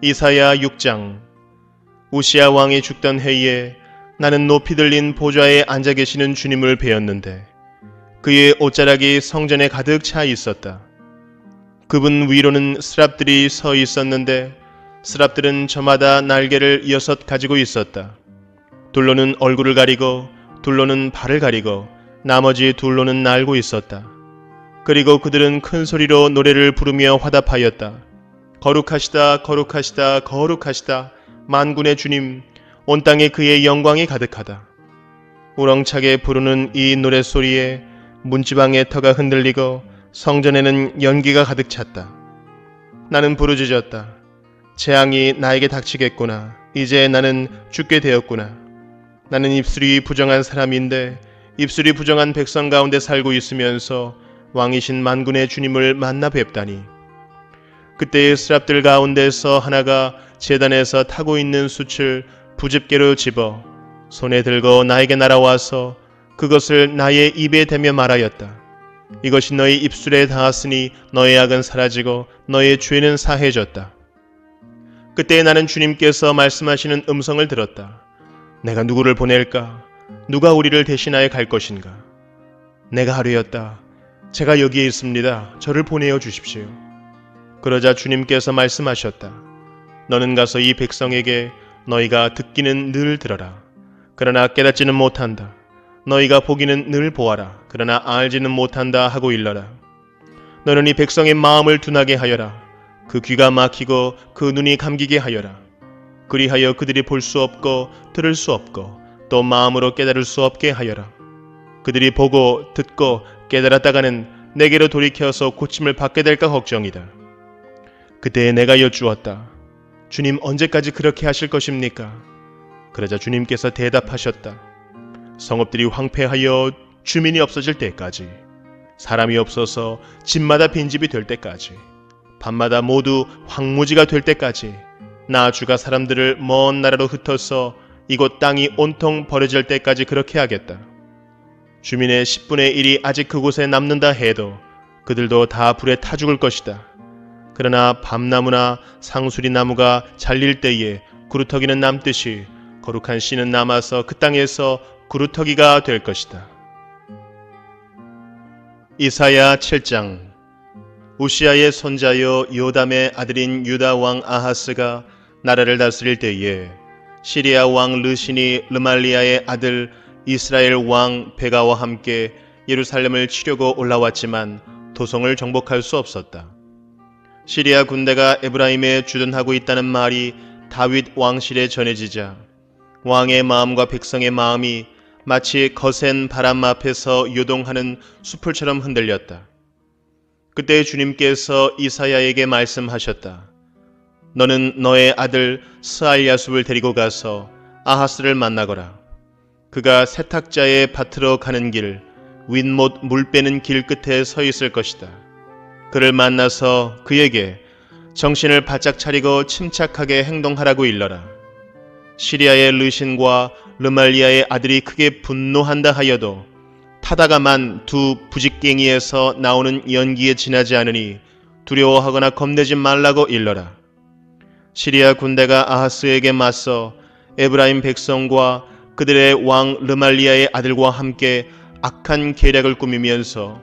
이사야 6장. 우시야 왕이 죽던 해에 나는 높이 들린 보좌에 앉아 계시는 주님을 뵈었는데 그의 옷자락이 성전에 가득 차 있었다. 그분 위로는 스랍들이 서 있었는데 스랍들은 저마다 날개를 6 가지고 있었다. 둘로는 얼굴을 가리고 둘로는 발을 가리고 나머지 둘로는 날고 있었다. 그리고 그들은 큰 소리로 노래를 부르며 화답하였다. 거룩하시다, 거룩하시다, 거룩하시다. 만군의 주님, 온 땅에 그의 영광이 가득하다. 우렁차게 부르는 이 노랫소리에 문지방의 터가 흔들리고 성전에는 연기가 가득 찼다. 나는 부르짖었다. 재앙이 나에게 닥치겠구나. 이제 나는 죽게 되었구나. 나는 입술이 부정한 사람인데 입술이 부정한 백성 가운데 살고 있으면서 왕이신 만군의 주님을 만나 뵙다니. 그때의 스랍들 가운데서 하나가 제단에서 타고 있는 숯을 부집게로 집어 손에 들고 나에게 날아와서 그것을 나의 입에 대며 말하였다. 이것이 너희 입술에 닿았으니 너의 악은 사라지고 너의 죄는 사해졌다. 그때 나는 주님께서 말씀하시는 음성을 들었다. 내가 누구를 보낼까? 누가 우리를 대신하여 갈 것인가? 내가 하루였다. 제가 여기에 있습니다. 저를 보내어 주십시오. 그러자 주님께서 말씀하셨다. 너는 가서 이 백성에게 너희가 듣기는 늘 들어라. 그러나 깨닫지는 못한다. 너희가 보기는 늘 보아라. 그러나 알지는 못한다 하고 일러라. 너는 이 백성의 마음을 둔하게 하여라. 그 귀가 막히고 그 눈이 감기게 하여라. 그리하여 그들이 볼 수 없고 들을 수 없고 또 마음으로 깨달을 수 없게 하여라. 그들이 보고 듣고 깨달았다가는 내게로 돌이켜서 고침을 받게 될까 걱정이다. 그때 내가 여쭈었다. 주님, 언제까지 그렇게 하실 것입니까? 그러자 주님께서 대답하셨다. 성읍들이 황폐하여 주민이 없어질 때까지, 사람이 없어서 집마다 빈집이 될 때까지, 밤마다 모두 황무지가 될 때까지, 나 주가 사람들을 먼 나라로 흩어서 이곳 땅이 온통 버려질 때까지 그렇게 하겠다. 주민의 10분의 1이 아직 그곳에 남는다 해도 그들도 다 불에 타 죽을 것이다. 그러나 밤나무나 상수리나무가 잘릴 때에 구루터기는 남듯이 거룩한 씨는 남아서 그 땅에서 구루터기가 될 것이다. 이사야 7장. 우시야의 손자여 요담의 아들인 유다 왕 아하스가 나라를 다스릴 때에 시리아 왕 르신이 르말리아의 아들 이스라엘 왕 베가와 함께 예루살렘을 치려고 올라왔지만 도성을 정복할 수 없었다. 시리아 군대가 에브라임에 주둔하고 있다는 말이 다윗 왕실에 전해지자 왕의 마음과 백성의 마음이 마치 거센 바람 앞에서 요동하는 수풀처럼 흔들렸다. 그때 주님께서 이사야에게 말씀하셨다. 너는 너의 아들 스알야숲을 데리고 가서 아하스를 만나거라. 그가 세탁자의 밭으로 가는 길, 윗못 물 빼는 길 끝에 서 있을 것이다. 그를 만나서 그에게 정신을 바짝 차리고 침착하게 행동하라고 일러라. 시리아의 르신과 르말리아의 아들이 크게 분노한다 하여도 타다가만 두 부직갱이에서 나오는 연기에 지나지 않으니 두려워하거나 겁내지 말라고 일러라. 시리아 군대가 아하스에게 맞서 에브라임 백성과 그들의 왕 르말리아의 아들과 함께 악한 계략을 꾸미면서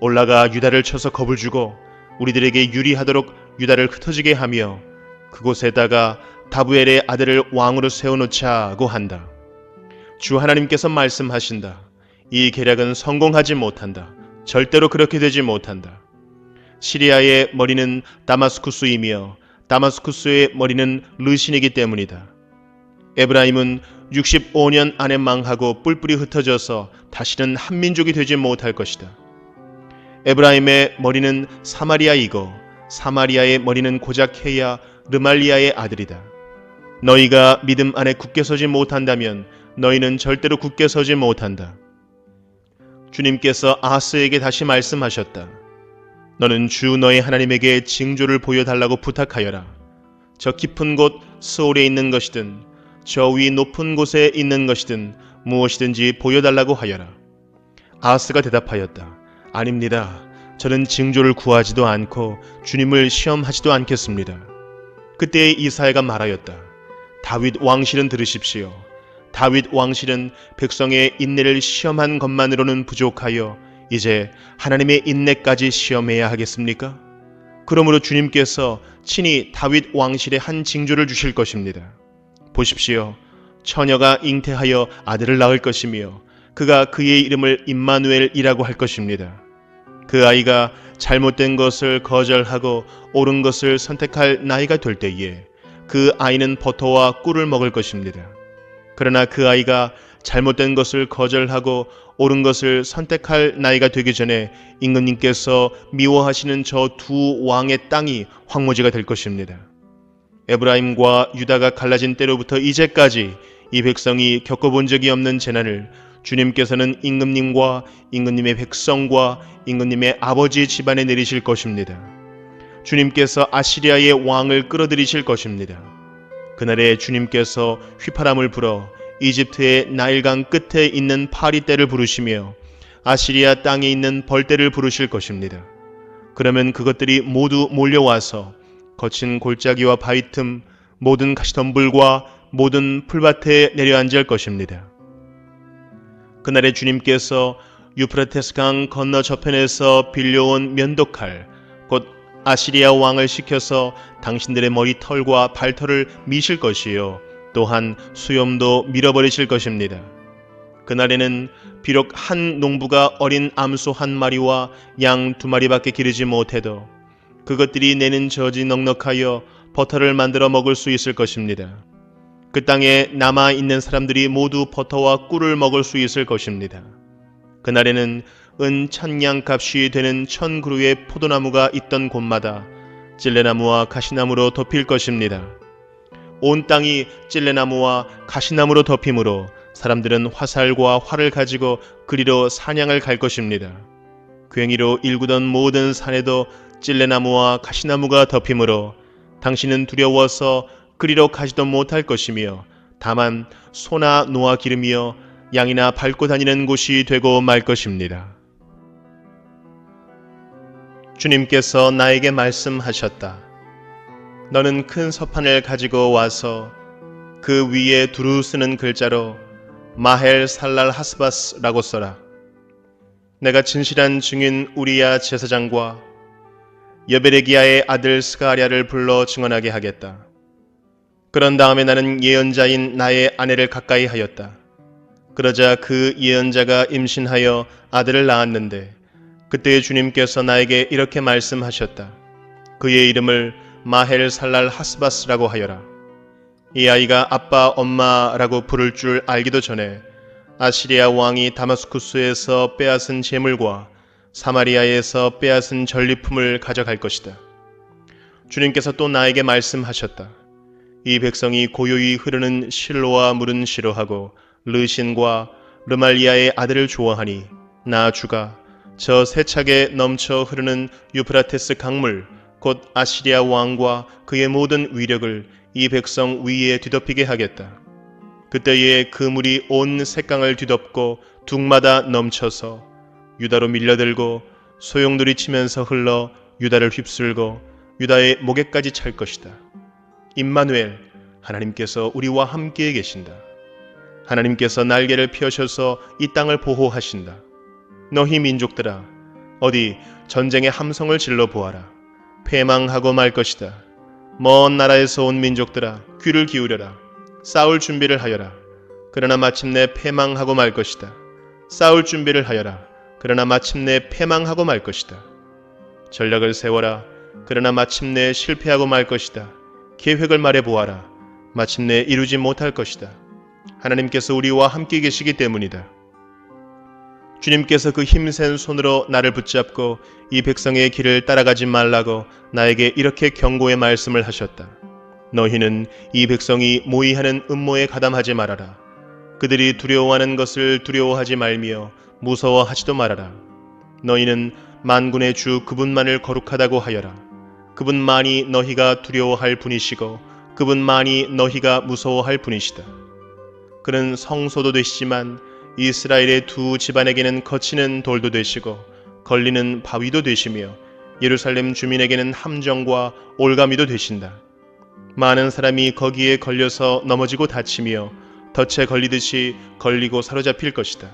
올라가 유다를 쳐서 겁을 주고 우리들에게 유리하도록 유다를 흩어지게 하며 그곳에다가 다부엘의 아들을 왕으로 세워놓자고 한다. 주 하나님께서 말씀하신다. 이 계략은 성공하지 못한다. 절대로 그렇게 되지 못한다. 시리아의 머리는 다마스쿠스이며 다마스쿠스의 머리는 르신이기 때문이다. 에브라임은 65년 안에 망하고 뿔뿔이 흩어져서 다시는 한 민족이 되지 못할 것이다. 에브라임의 머리는 사마리아이고 사마리아의 머리는 고작 해야 르말리아의 아들이다. 너희가 믿음 안에 굳게 서지 못한다면 너희는 절대로 굳게 서지 못한다. 주님께서 아하스에게 다시 말씀하셨다. 너는 주 너의 하나님에게 징조를 보여달라고 부탁하여라. 저 깊은 곳 스올에 있는 것이든 저 위 높은 곳에 있는 것이든 무엇이든지 보여달라고 하여라. 아하스가 대답하였다. 아닙니다. 저는 징조를 구하지도 않고 주님을 시험하지도 않겠습니다. 그때 이사야가 말하였다. 다윗 왕실은 들으십시오. 다윗 왕실은 백성의 인내를 시험한 것만으로는 부족하여 이제 하나님의 인내까지 시험해야 하겠습니까? 그러므로 주님께서 친히 다윗 왕실에 한 징조를 주실 것입니다. 보십시오. 처녀가 잉태하여 아들을 낳을 것이며 그가 그의 이름을 임마누엘이라고 할 것입니다. 그 아이가 잘못된 것을 거절하고 옳은 것을 선택할 나이가 될 때에 그 아이는 버터와 꿀을 먹을 것입니다. 그러나 그 아이가 잘못된 것을 거절하고 옳은 것을 선택할 나이가 되기 전에 임금님께서 미워하시는 저 두 왕의 땅이 황무지가 될 것입니다. 에브라임과 유다가 갈라진 때로부터 이제까지 이 백성이 겪어본 적이 없는 재난을 주님께서는 임금님과 임금님의 백성과 임금님의 아버지 집안에 내리실 것입니다. 주님께서 아시리아의 왕을 끌어들이실 것입니다. 그날에 주님께서 휘파람을 불어 이집트의 나일강 끝에 있는 파리떼를 부르시며 아시리아 땅에 있는 벌떼를 부르실 것입니다. 그러면 그것들이 모두 몰려와서 거친 골짜기와 바위 틈 모든 가시덤불과 모든 풀밭에 내려앉을 것입니다. 그날에 주님께서 유프라테스 강 건너 저편에서 빌려온 면도칼 곧 아시리아 왕을 시켜서 당신들의 머리털과 발털을 미실 것이요 또한 수염도 밀어버리실 것입니다. 그날에는 비록 한 농부가 어린 암소 한 마리와 양 두 마리밖에 기르지 못해도 그것들이 내는 젖이 넉넉하여 버터를 만들어 먹을 수 있을 것입니다. 그 땅에 남아있는 사람들이 모두 버터와 꿀을 먹을 수 있을 것입니다. 그날에는 은 1000냥 값이 되는 1000그루의 포도나무가 있던 곳마다 찔레나무와 가시나무로 덮일 것입니다. 온 땅이 찔레나무와 가시나무로 덮이므로 사람들은 화살과 활을 가지고 그리로 사냥을 갈 것입니다. 괭이로 일구던 모든 산에도 찔레나무와 가시나무가 덮이므로 당신은 두려워서 그리로 가지도 못할 것이며 다만 소나 노아 기르며 양이나 밟고 다니는 곳이 되고 말 것입니다. 주님께서 나에게 말씀하셨다. 너는 큰 서판을 가지고 와서 그 위에 두루 쓰는 글자로 마헬 살랄 하스바스라고 써라. 내가 진실한 증인 우리야 제사장과 여베레기야의 아들 스가랴를 불러 증언하게 하겠다. 그런 다음에 나는 예언자인 나의 아내를 가까이 하였다. 그러자 그 예언자가 임신하여 아들을 낳았는데 그때 주님께서 나에게 이렇게 말씀하셨다. 그의 이름을 마헬 살랄 하스바스라고 하여라. 이 아이가 아빠 엄마라고 부를 줄 알기도 전에 아시리아 왕이 다마스쿠스에서 빼앗은 재물과 사마리아에서 빼앗은 전리품을 가져갈 것이다. 주님께서 또 나에게 말씀하셨다. 이 백성이 고요히 흐르는 실로와 물은 싫어하고 르신과 르말리아의 아들을 좋아하니 나 주가 저 세차게 넘쳐 흐르는 유프라테스 강물 곧 아시리아 왕과 그의 모든 위력을 이 백성 위에 뒤덮이게 하겠다. 그때에 그 물이 온 색강을 뒤덮고 둑마다 넘쳐서 유다로 밀려들고 소용돌이 치면서 흘러 유다를 휩쓸고 유다의 목에까지 찰 것이다. 임마누엘, 하나님께서 우리와 함께 계신다. 하나님께서 날개를 펴셔서 이 땅을 보호하신다. 너희 민족들아, 어디 전쟁의 함성을 질러 보아라. 패망하고 말 것이다. 먼 나라에서 온 민족들아, 귀를 기울여라. 싸울 준비를 하여라. 그러나 마침내 패망하고 말 것이다. 싸울 준비를 하여라. 그러나 마침내 패망하고 말 것이다. 전략을 세워라. 그러나 마침내 실패하고 말 것이다. 계획을 말해 보아라. 마침내 이루지 못할 것이다. 하나님께서 우리와 함께 계시기 때문이다. 주님께서 그 힘센 손으로 나를 붙잡고 이 백성의 길을 따라가지 말라고 나에게 이렇게 경고의 말씀을 하셨다. 너희는 이 백성이 모의하는 음모에 가담하지 말아라. 그들이 두려워하는 것을 두려워하지 말며 무서워하지도 말아라. 너희는 만군의 주 그분만을 거룩하다고 하여라. 그분만이 너희가 두려워할 분이시고 그분만이 너희가 무서워할 분이시다. 그는 성소도 되시지만 이스라엘의 두 집안에게는 거치는 돌도 되시고 걸리는 바위도 되시며 예루살렘 주민에게는 함정과 올가미도 되신다. 많은 사람이 거기에 걸려서 넘어지고 다치며 덫에 걸리듯이 걸리고 사로잡힐 것이다.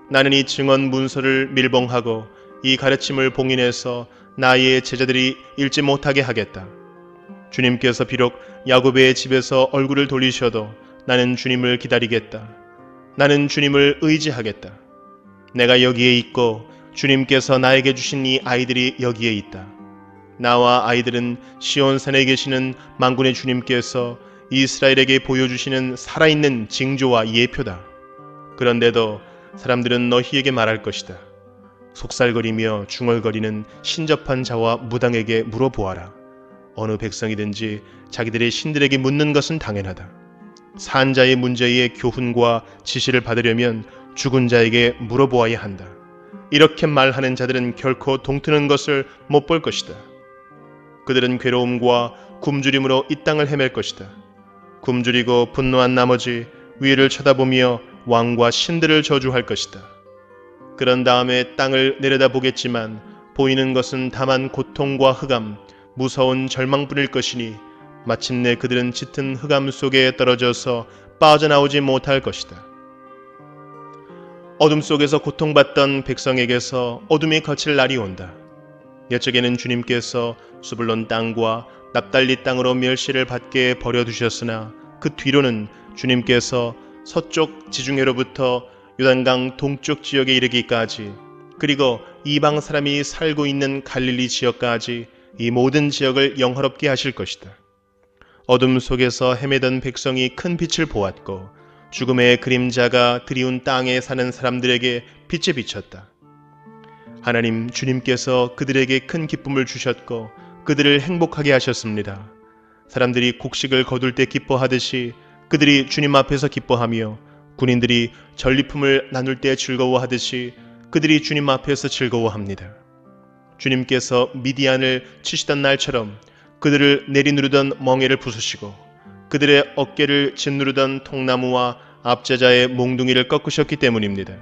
나는 이 증언 문서를 밀봉하고 이 가르침을 봉인해서 나의 제자들이 읽지 못하게 하겠다. 주님께서 비록 야곱의 집에서 얼굴을 돌리셔도 나는 주님을 기다리겠다. 나는 주님을 의지하겠다. 내가 여기에 있고 주님께서 나에게 주신 이 아이들이 여기에 있다. 나와 아이들은 시온산에 계시는 만군의 주님께서 이스라엘에게 보여주시는 살아있는 징조와 예표다. 그런데도 사람들은 너희에게 말할 것이다. 속살거리며 중얼거리는 신접한 자와 무당에게 물어보아라. 어느 백성이든지 자기들의 신들에게 묻는 것은 당연하다. 산 자의 문제의 교훈과 지시를 받으려면 죽은 자에게 물어보아야 한다. 이렇게 말하는 자들은 결코 동트는 것을 못 볼 것이다. 그들은 괴로움과 굶주림으로 이 땅을 헤맬 것이다. 굶주리고 분노한 나머지 위를 쳐다보며 왕과 신들을 저주할 것이다. 그런 다음에 땅을 내려다보겠지만 보이는 것은 다만 고통과 흑암, 무서운 절망뿐일 것이니 마침내 그들은 짙은 흑암 속에 떨어져서 빠져나오지 못할 것이다. 어둠 속에서 고통받던 백성에게서 어둠이 거칠 날이 온다. 옛적에는 주님께서 수불론 땅과 납달리 땅으로 멸시를 받게 버려두셨으나 그 뒤로는 주님께서 서쪽 지중해로부터 요단강 동쪽 지역에 이르기까지 그리고 이방 사람이 살고 있는 갈릴리 지역까지 이 모든 지역을 영화롭게 하실 것이다. 어둠 속에서 헤매던 백성이 큰 빛을 보았고 죽음의 그림자가 드리운 땅에 사는 사람들에게 빛이 비쳤다. 하나님 주님께서 그들에게 큰 기쁨을 주셨고 그들을 행복하게 하셨습니다. 사람들이 곡식을 거둘 때 기뻐하듯이 그들이 주님 앞에서 기뻐하며 군인들이 전리품을 나눌 때 즐거워하듯이 그들이 주님 앞에서 즐거워합니다. 주님께서 미디안을 치시던 날처럼 그들을 내리누르던 멍에를 부수시고 그들의 어깨를 짓누르던 통나무와 압제자의 몽둥이를 꺾으셨기 때문입니다.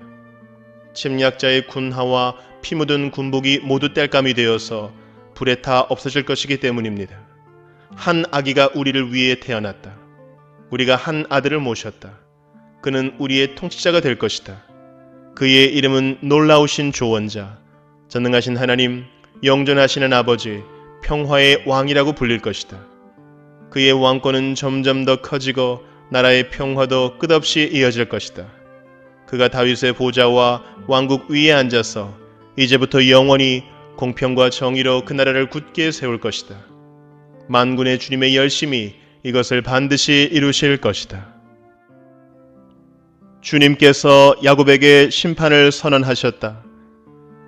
침략자의 군화와 피 묻은 군복이 모두 땔감이 되어서 불에 타 없어질 것이기 때문입니다. 한 아기가 우리를 위해 태어났다. 우리가 한 아들을 모셨다. 그는 우리의 통치자가 될 것이다. 그의 이름은 놀라우신 조언자, 전능하신 하나님, 영존하시는 아버지, 평화의 왕이라고 불릴 것이다. 그의 왕권은 점점 더 커지고 나라의 평화도 끝없이 이어질 것이다. 그가 다윗의 보좌와 왕국 위에 앉아서 이제부터 영원히 공평과 정의로 그 나라를 굳게 세울 것이다. 만군의 주님의 열심히 이것을 반드시 이루실 것이다. 주님께서 야곱에게 심판을 선언하셨다.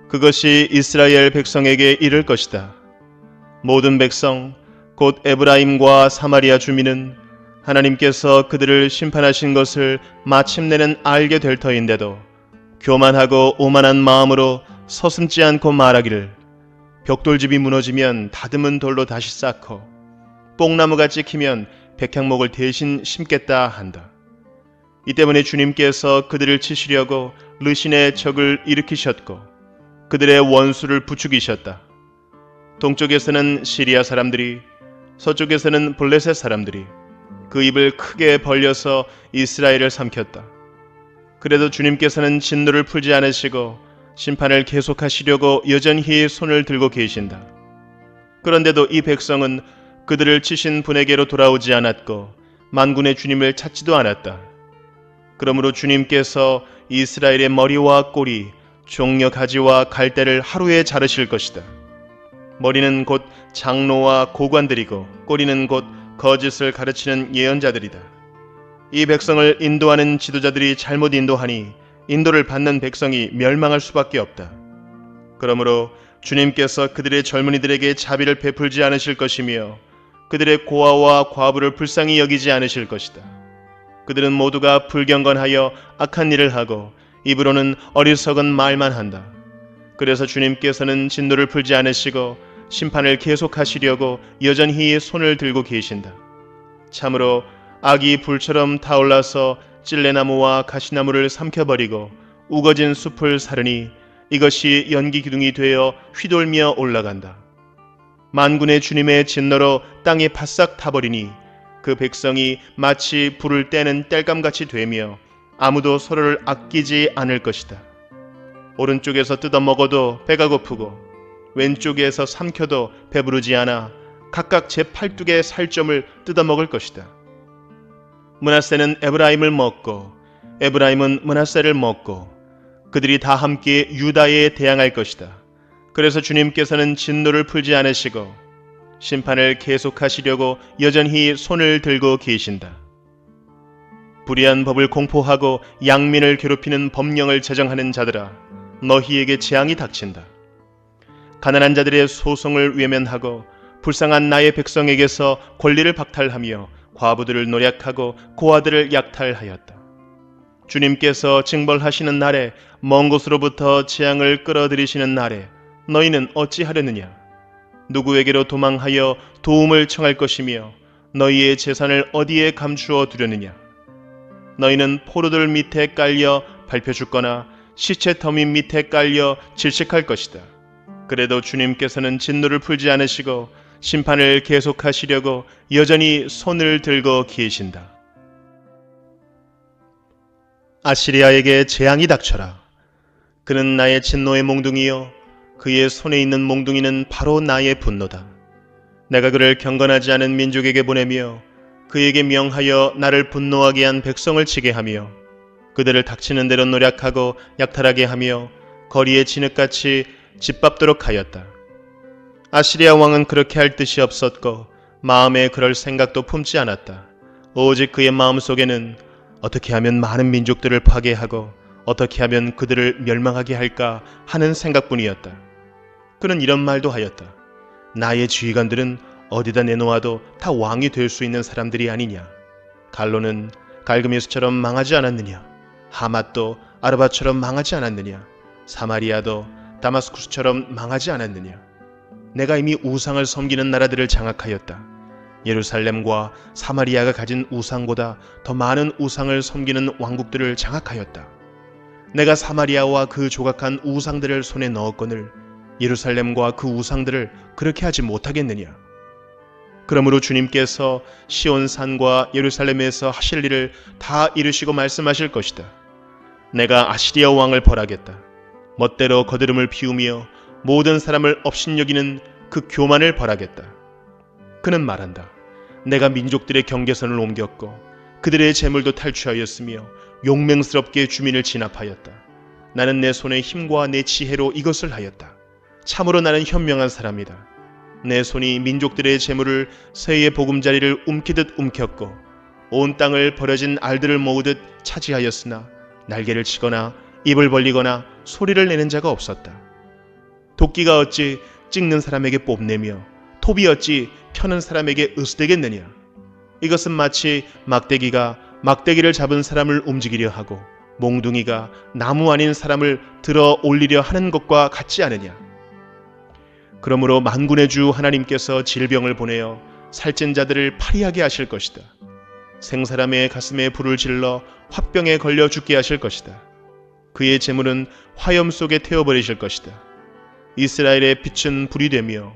그것이 이스라엘 백성에게 이를 것이다. 모든 백성, 곧 에브라임과 사마리아 주민은 하나님께서 그들을 심판하신 것을 마침내는 알게 될 터인데도 교만하고 오만한 마음으로 서슴지 않고 말하기를 벽돌집이 무너지면 다듬은 돌로 다시 쌓고 뽕나무가 찍히면 백향목을 대신 심겠다 한다. 이 때문에 주님께서 그들을 치시려고 르신의 적을 일으키셨고 그들의 원수를 부추기셨다. 동쪽에서는 시리아 사람들이, 서쪽에서는 블레셋 사람들이 그 입을 크게 벌려서 이스라엘을 삼켰다. 그래도 주님께서는 진노를 풀지 않으시고 심판을 계속하시려고 여전히 손을 들고 계신다. 그런데도 이 백성은 그들을 치신 분에게로 돌아오지 않았고 만군의 주님을 찾지도 않았다. 그러므로 주님께서 이스라엘의 머리와 꼬리, 종려 가지와 갈대를 하루에 자르실 것이다. 머리는 곧 장로와 고관들이고 꼬리는 곧 거짓을 가르치는 예언자들이다. 이 백성을 인도하는 지도자들이 잘못 인도하니 인도를 받는 백성이 멸망할 수밖에 없다. 그러므로 주님께서 그들의 젊은이들에게 자비를 베풀지 않으실 것이며 그들의 고아와 과부를 불쌍히 여기지 않으실 것이다. 그들은 모두가 불경건하여 악한 일을 하고 입으로는 어리석은 말만 한다. 그래서 주님께서는 진노를 풀지 않으시고 심판을 계속하시려고 여전히 손을 들고 계신다. 참으로 악이 불처럼 타올라서 찔레나무와 가시나무를 삼켜버리고 우거진 숲을 사르니 이것이 연기 기둥이 되어 휘돌며 올라간다. 만군의 주님의 진노로 땅이 바싹 타버리니 그 백성이 마치 불을 떼는 땔감같이 되며 아무도 서로를 아끼지 않을 것이다. 오른쪽에서 뜯어먹어도 배가 고프고 왼쪽에서 삼켜도 배부르지 않아 각각 제 팔뚝의 살점을 뜯어먹을 것이다. 므낫세는 에브라임을 먹고 에브라임은 므낫세를 먹고 그들이 다 함께 유다에 대항할 것이다. 그래서 주님께서는 진노를 풀지 않으시고 심판을 계속하시려고 여전히 손을 들고 계신다. 불의한 법을 공포하고 양민을 괴롭히는 법령을 제정하는 자들아, 너희에게 재앙이 닥친다. 가난한 자들의 소송을 외면하고 불쌍한 나의 백성에게서 권리를 박탈하며 과부들을 노략하고 고아들을 약탈하였다. 주님께서 징벌하시는 날에 먼 곳으로부터 재앙을 끌어들이시는 날에 너희는 어찌하려느냐? 누구에게로 도망하여 도움을 청할 것이며 너희의 재산을 어디에 감추어 두려느냐? 너희는 포로들 밑에 깔려 밟혀 죽거나 시체 더미 밑에 깔려 질식할 것이다. 그래도 주님께서는 진노를 풀지 않으시고 심판을 계속하시려고 여전히 손을 들고 계신다. 아시리아에게 재앙이 닥쳐라. 그는 나의 진노의 몽둥이요 그의 손에 있는 몽둥이는 바로 나의 분노다. 내가 그를 경건하지 않은 민족에게 보내며 그에게 명하여 나를 분노하게 한 백성을 치게 하며 그들을 닥치는 대로 노략하고 약탈하게 하며 거리에 진흙같이 짓밟도록 하였다. 아시리아 왕은 그렇게 할 뜻이 없었고 마음에 그럴 생각도 품지 않았다. 오직 그의 마음속에는 어떻게 하면 많은 민족들을 파괴하고 어떻게 하면 그들을 멸망하게 할까 하는 생각뿐이었다. 그는 이런 말도 하였다. 나의 지휘관들은 어디다 내놓아도 다 왕이 될 수 있는 사람들이 아니냐. 갈로는 갈그미스처럼 망하지 않았느냐. 하맛도 아르바처럼 망하지 않았느냐. 사마리아도 다마스쿠스처럼 망하지 않았느냐. 내가 이미 우상을 섬기는 나라들을 장악하였다. 예루살렘과 사마리아가 가진 우상보다 더 많은 우상을 섬기는 왕국들을 장악하였다. 내가 사마리아와 그 조각한 우상들을 손에 넣었거늘 예루살렘과 그 우상들을 그렇게 하지 못하겠느냐. 그러므로 주님께서 시온산과 예루살렘에서 하실 일을 다 이루시고 말씀하실 것이다. 내가 아시리아 왕을 벌하겠다. 멋대로 거드름을 피우며 모든 사람을 업신여기는 그 교만을 벌하겠다. 그는 말한다. 내가 민족들의 경계선을 옮겼고 그들의 재물도 탈취하였으며 용맹스럽게 주민을 진압하였다. 나는 내 손의 힘과 내 지혜로 이것을 하였다. 참으로 나는 현명한 사람이다. 내 손이 민족들의 재물을 새의 보금자리를 움키듯 움켰고 온 땅을 버려진 알들을 모으듯 차지하였으나 날개를 치거나 입을 벌리거나 소리를 내는 자가 없었다. 도끼가 어찌 찍는 사람에게 뽐내며 톱이 어찌 펴는 사람에게 으스대겠느냐. 이것은 마치 막대기가 막대기를 잡은 사람을 움직이려 하고 몽둥이가 나무 아닌 사람을 들어 올리려 하는 것과 같지 않으냐. 그러므로 만군의 주 하나님께서 질병을 보내어 살찐 자들을 파리하게 하실 것이다. 생사람의 가슴에 불을 질러 화병에 걸려 죽게 하실 것이다. 그의 재물은 화염 속에 태워버리실 것이다. 이스라엘의 빛은 불이 되며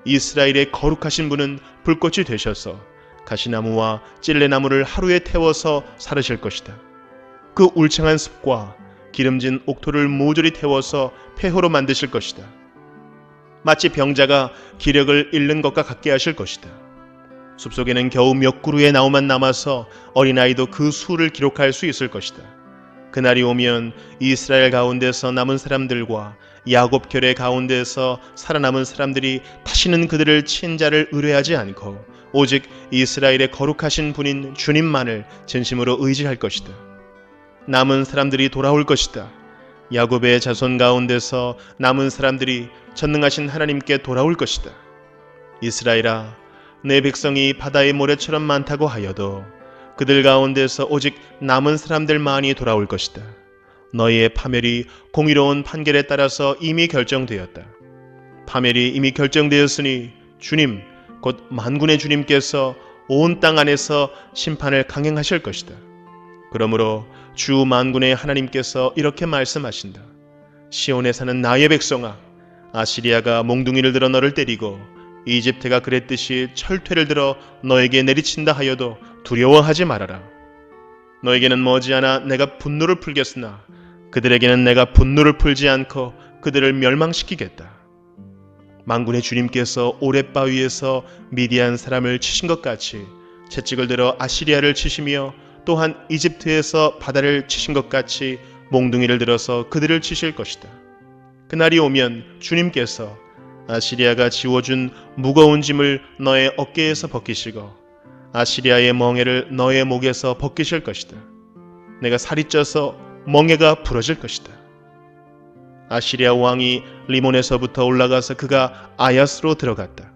이스라엘의 거룩하신 분은 불꽃이 되셔서 가시나무와 찔레나무를 하루에 태워서 사르실 것이다. 그 울창한 습과 기름진 옥토를 모조리 태워서 폐허로 만드실 것이다. 마치 병자가 기력을 잃는 것과 같게 하실 것이다. 숲속에는 겨우 몇 그루의 나무만 남아서 어린아이도 그 수를 기록할 수 있을 것이다. 그날이 오면 이스라엘 가운데서 남은 사람들과 야곱 결의 가운데서 살아남은 사람들이 다시는 그들을 친 자를 의뢰하지 않고 오직 이스라엘의 거룩하신 분인 주님만을 진심으로 의지할 것이다. 남은 사람들이 돌아올 것이다. 야곱의 자손 가운데서 남은 사람들이 전능하신 하나님께 돌아올 것이다. 이스라엘아, 내 백성이 바다의 모래처럼 많다고 하여도 그들 가운데서 오직 남은 사람들만이 돌아올 것이다. 너희의 파멸이 공의로운 판결에 따라서 이미 결정되었다. 파멸이 이미 결정되었으니 주님, 곧 만군의 주님께서 온 땅 안에서 심판을 강행하실 것이다. 그러므로 주 만군의 하나님께서 이렇게 말씀하신다. 시온에 사는 나의 백성아, 아시리아가 몽둥이를 들어 너를 때리고 이집트가 그랬듯이 철퇴를 들어 너에게 내리친다 하여도 두려워하지 말아라. 너에게는 머지않아 내가 분노를 풀겠으나 그들에게는 내가 분노를 풀지 않고 그들을 멸망시키겠다. 만군의 주님께서 오랫바위에서 미디안 사람을 치신 것 같이 채찍을 들어 아시리아를 치시며 또한 이집트에서 바다를 치신 것 같이 몽둥이를 들어서 그들을 치실 것이다. 그날이 오면 주님께서 아시리아가 지워준 무거운 짐을 너의 어깨에서 벗기시고 아시리아의 멍에를 너의 목에서 벗기실 것이다. 내가 살이 쪄서 멍에가 부러질 것이다. 아시리아 왕이 리몬에서부터 올라가서 그가 아야스로 들어갔다.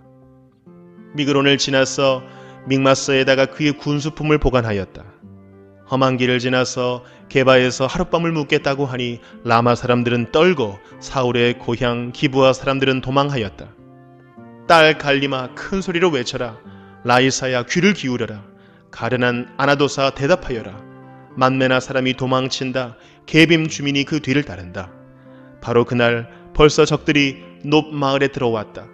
미그론을 지나서 믹마스에다가 그의 군수품을 보관하였다. 험한 길을 지나서 게바에서 하룻밤을 묵겠다고 하니 라마 사람들은 떨고 사울의 고향 기브아 사람들은 도망하였다. 딸 갈리마 큰 소리로 외쳐라. 라이사야 귀를 기울여라. 가련한 아나도사 대답하여라. 만메나 사람이 도망친다. 게빔 주민이 그 뒤를 따른다. 바로 그날 벌써 적들이 높 마을에 들어왔다.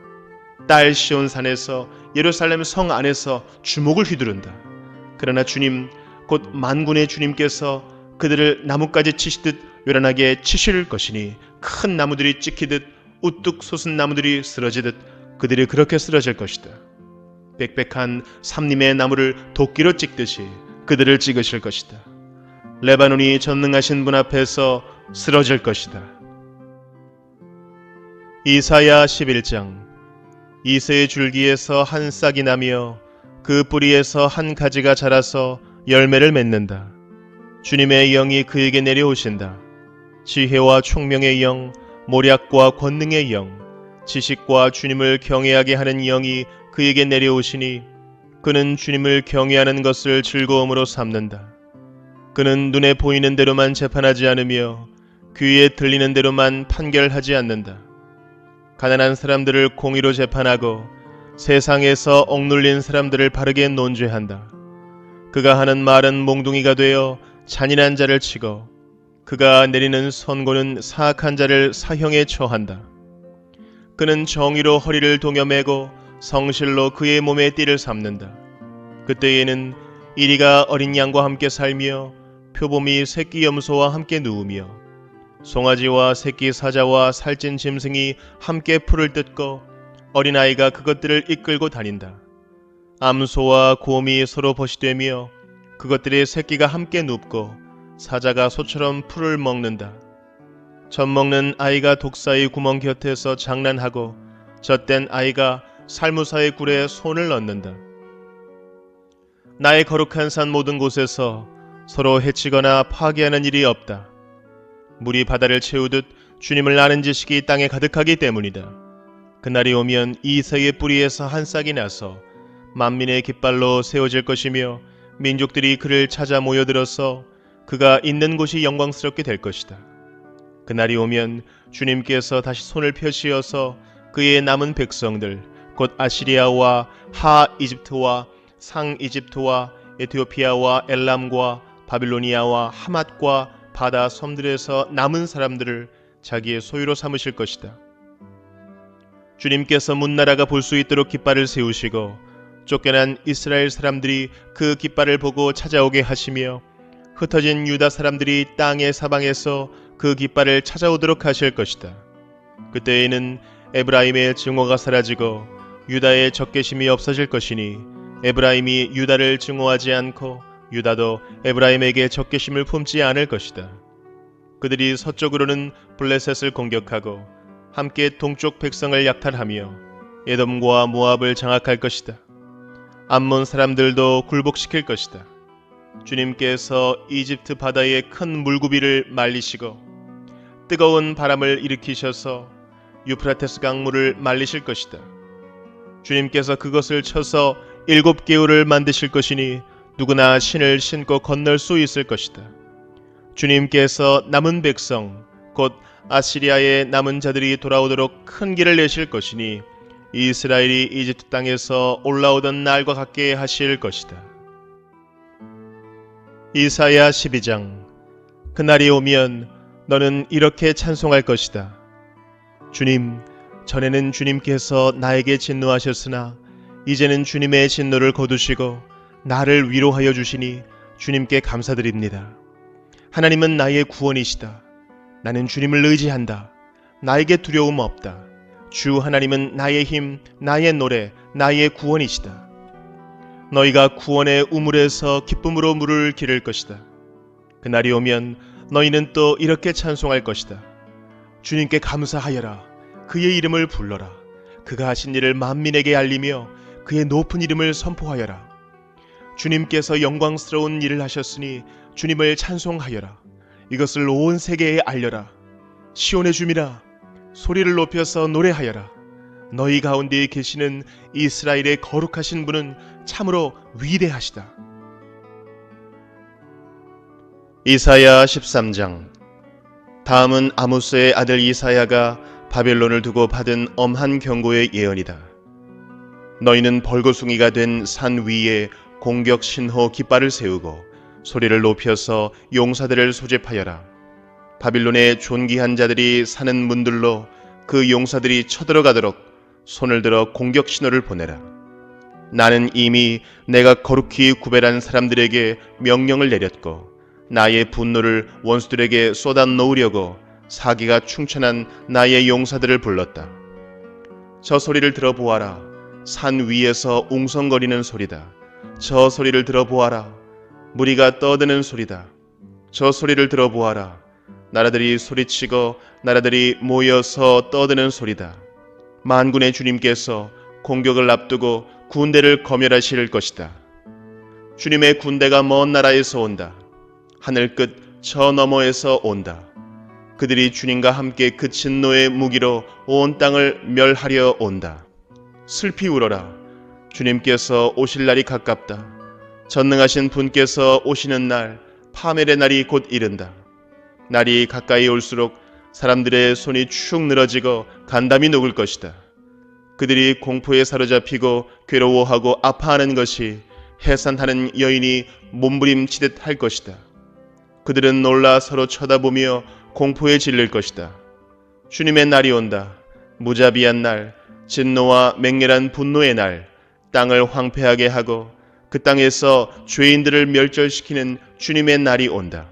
딸 시온산에서 예루살렘 성 안에서 주목을 휘두른다. 그러나 주님 곧 만군의 주님께서 그들을 나뭇가지 치시듯 요란하게 치실 것이니 큰 나무들이 찍히듯 우뚝 솟은 나무들이 쓰러지듯 그들이 그렇게 쓰러질 것이다. 빽빽한 삼림의 나무를 도끼로 찍듯이 그들을 찍으실 것이다. 레바논이 전능하신 분 앞에서 쓰러질 것이다. 이사야 11장. 이새의 줄기에서 한 싹이 나며 그 뿌리에서 한 가지가 자라서 열매를 맺는다. 주님의 영이 그에게 내려오신다. 지혜와 총명의 영, 모략과 권능의 영, 지식과 주님을 경외하게 하는 영이 그에게 내려오시니 그는 주님을 경외하는 것을 즐거움으로 삼는다. 그는 눈에 보이는 대로만 재판하지 않으며 귀에 들리는 대로만 판결하지 않는다. 가난한 사람들을 공의로 재판하고 세상에서 억눌린 사람들을 바르게 논죄한다. 그가 하는 말은 몽둥이가 되어 잔인한 자를 치고 그가 내리는 선고는 사악한 자를 사형에 처한다. 그는 정의로 허리를 동여매고 성실로 그의 몸에 띠를 삼는다. 그때에는 이리가 어린 양과 함께 살며 표범이 새끼 염소와 함께 누우며 송아지와 새끼 사자와 살찐 짐승이 함께 풀을 뜯고 어린아이가 그것들을 이끌고 다닌다. 암소와 곰이 서로 벗이되며 그것들의 새끼가 함께 눕고 사자가 소처럼 풀을 먹는다. 젖 먹는 아이가 독사의 구멍 곁에서 장난하고 젖된 아이가 살무사의 굴에 손을 넣는다. 나의 거룩한 산 모든 곳에서 서로 해치거나 파괴하는 일이 없다. 물이 바다를 채우듯 주님을 아는 지식이 땅에 가득하기 때문이다. 그날이 오면 이새의 뿌리에서 한 싹이 나서 만민의 깃발로 세워질 것이며 민족들이 그를 찾아 모여들어서 그가 있는 곳이 영광스럽게 될 것이다. 그날이 오면 주님께서 다시 손을 펴시어서 그의 남은 백성들 곧 아시리아와 하 이집트와 상 이집트와 에티오피아와 엘람과 바빌로니아와 하맛과 바다 섬들에서 남은 사람들을 자기의 소유로 삼으실 것이다. 주님께서 문나라가 볼 수 있도록 깃발을 세우시고 쫓겨난 이스라엘 사람들이 그 깃발을 보고 찾아오게 하시며 흩어진 유다 사람들이 땅의 사방에서 그 깃발을 찾아오도록 하실 것이다. 그때에는 에브라임의 증오가 사라지고 유다의 적개심이 없어질 것이니 에브라임이 유다를 증오하지 않고 유다도 에브라임에게 적개심을 품지 않을 것이다. 그들이 서쪽으로는 블레셋을 공격하고 함께 동쪽 백성을 약탈하며 에돔과 모압을 장악할 것이다. 암몬 사람들도 굴복시킬 것이다. 주님께서 이집트 바다의 큰 물구비를 말리시고 뜨거운 바람을 일으키셔서 유프라테스 강물을 말리실 것이다. 주님께서 그것을 쳐서 7개울을 만드실 것이니 누구나 신을 신고 건널 수 있을 것이다. 주님께서 남은 백성 곧 아시리아의 남은 자들이 돌아오도록 큰 길을 내실 것이니 이스라엘이 이집트 땅에서 올라오던 날과 같게 하실 것이다. 이사야 12장. 그날이 오면 너는 이렇게 찬송할 것이다. 주님, 전에는 주님께서 나에게 진노하셨으나 이제는 주님의 진노를 거두시고 나를 위로하여 주시니 주님께 감사드립니다. 하나님은 나의 구원이시다. 나는 주님을 의지한다. 나에게 두려움 없다. 주 하나님은 나의 힘, 나의 노래, 나의 구원이시다. 너희가 구원의 우물에서 기쁨으로 물을 기를 것이다. 그날이 오면 너희는 또 이렇게 찬송할 것이다. 주님께 감사하여라. 그의 이름을 불러라. 그가 하신 일을 만민에게 알리며 그의 높은 이름을 선포하여라. 주님께서 영광스러운 일을 하셨으니 주님을 찬송하여라. 이것을 온 세계에 알려라. 시온의 주민아, 소리를 높여서 노래하여라. 너희 가운데 계시는 이스라엘의 거룩하신 분은 참으로 위대하시다. 이사야 13장. 다음은 아모스의 아들 이사야가 바벨론을 두고 받은 엄한 경고의 예언이다. 너희는 벌거숭이가 된 산 위에 공격 신호 깃발을 세우고 소리를 높여서 용사들을 소집하여라. 바빌론의 존귀한 자들이 사는 문들로 그 용사들이 쳐들어가도록 손을 들어 공격 신호를 보내라. 나는 이미 내가 거룩히 구별한 사람들에게 명령을 내렸고 나의 분노를 원수들에게 쏟아 놓으려고 사기가 충천한 나의 용사들을 불렀다. 저 소리를 들어보아라. 산 위에서 웅성거리는 소리다. 저 소리를 들어보아라. 무리가 떠드는 소리다. 저 소리를 들어보아라. 나라들이 소리치고 나라들이 모여서 떠드는 소리다. 만군의 주님께서 공격을 앞두고 군대를 검열하실 것이다. 주님의 군대가 먼 나라에서 온다. 하늘 끝 저 너머에서 온다. 그들이 주님과 함께 그 진노의 무기로 온 땅을 멸하려 온다. 슬피 울어라. 주님께서 오실 날이 가깝다. 전능하신 분께서 오시는 날, 파멸의 날이 곧 이른다. 날이 가까이 올수록 사람들의 손이 축 늘어지고 간담이 녹을 것이다. 그들이 공포에 사로잡히고 괴로워하고 아파하는 것이 해산하는 여인이 몸부림치듯 할 것이다. 그들은 놀라 서로 쳐다보며 공포에 질릴 것이다. 주님의 날이 온다. 무자비한 날, 진노와 맹렬한 분노의 날, 땅을 황폐하게 하고 그 땅에서 죄인들을 멸절시키는 주님의 날이 온다.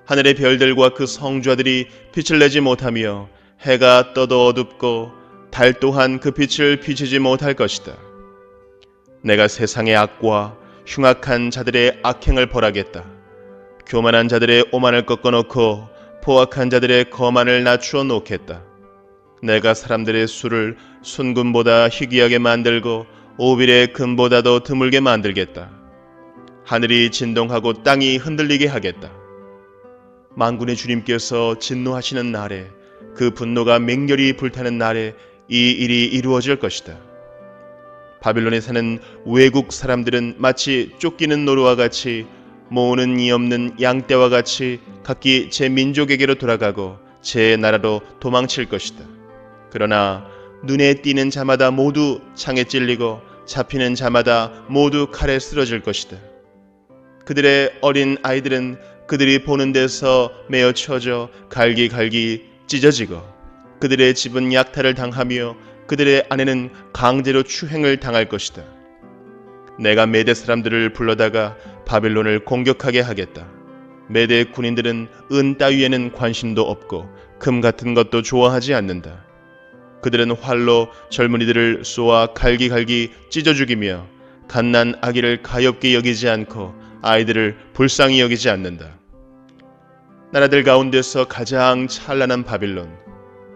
하늘의 별들과 그 성좌들이 빛을 내지 못하며 해가 떠도 어둡고 달 또한 그 빛을 비추지 못할 것이다. 내가 세상의 악과 흉악한 자들의 악행을 벌하겠다. 교만한 자들의 오만을 꺾어놓고 포악한 자들의 거만을 낮추어 놓겠다. 내가 사람들의 수를 순금보다 희귀하게 만들고 오빌의 금보다도 드물게 만들겠다. 하늘이 진동하고 땅이 흔들리게 하겠다. 만군의 주님께서 진노하시는 날에, 그 분노가 맹렬히 불타는 날에 이 일이 이루어질 것이다. 바빌론에 사는 외국 사람들은 마치 쫓기는 노루와 같이 모으는 이 없는 양떼와 같이 각기 제 민족에게로 돌아가고 제 나라로 도망칠 것이다. 그러나 눈에 띄는 자마다 모두 창에 찔리고 잡히는 자마다 모두 칼에 쓰러질 것이다. 그들의 어린 아이들은 그들이 보는 데서 메어 쳐져 갈기갈기 찢어지고 그들의 집은 약탈을 당하며 그들의 아내는 강제로 추행을 당할 것이다. 내가 메대 사람들을 불러다가 바빌론을 공격하게 하겠다. 메대 군인들은 은 따위에는 관심도 없고 금 같은 것도 좋아하지 않는다. 그들은 활로 젊은이들을 쏘아 갈기갈기 찢어 죽이며 갓난 아기를 가엾게 여기지 않고 아이들을 불쌍히 여기지 않는다. 나라들 가운데서 가장 찬란한 바빌론,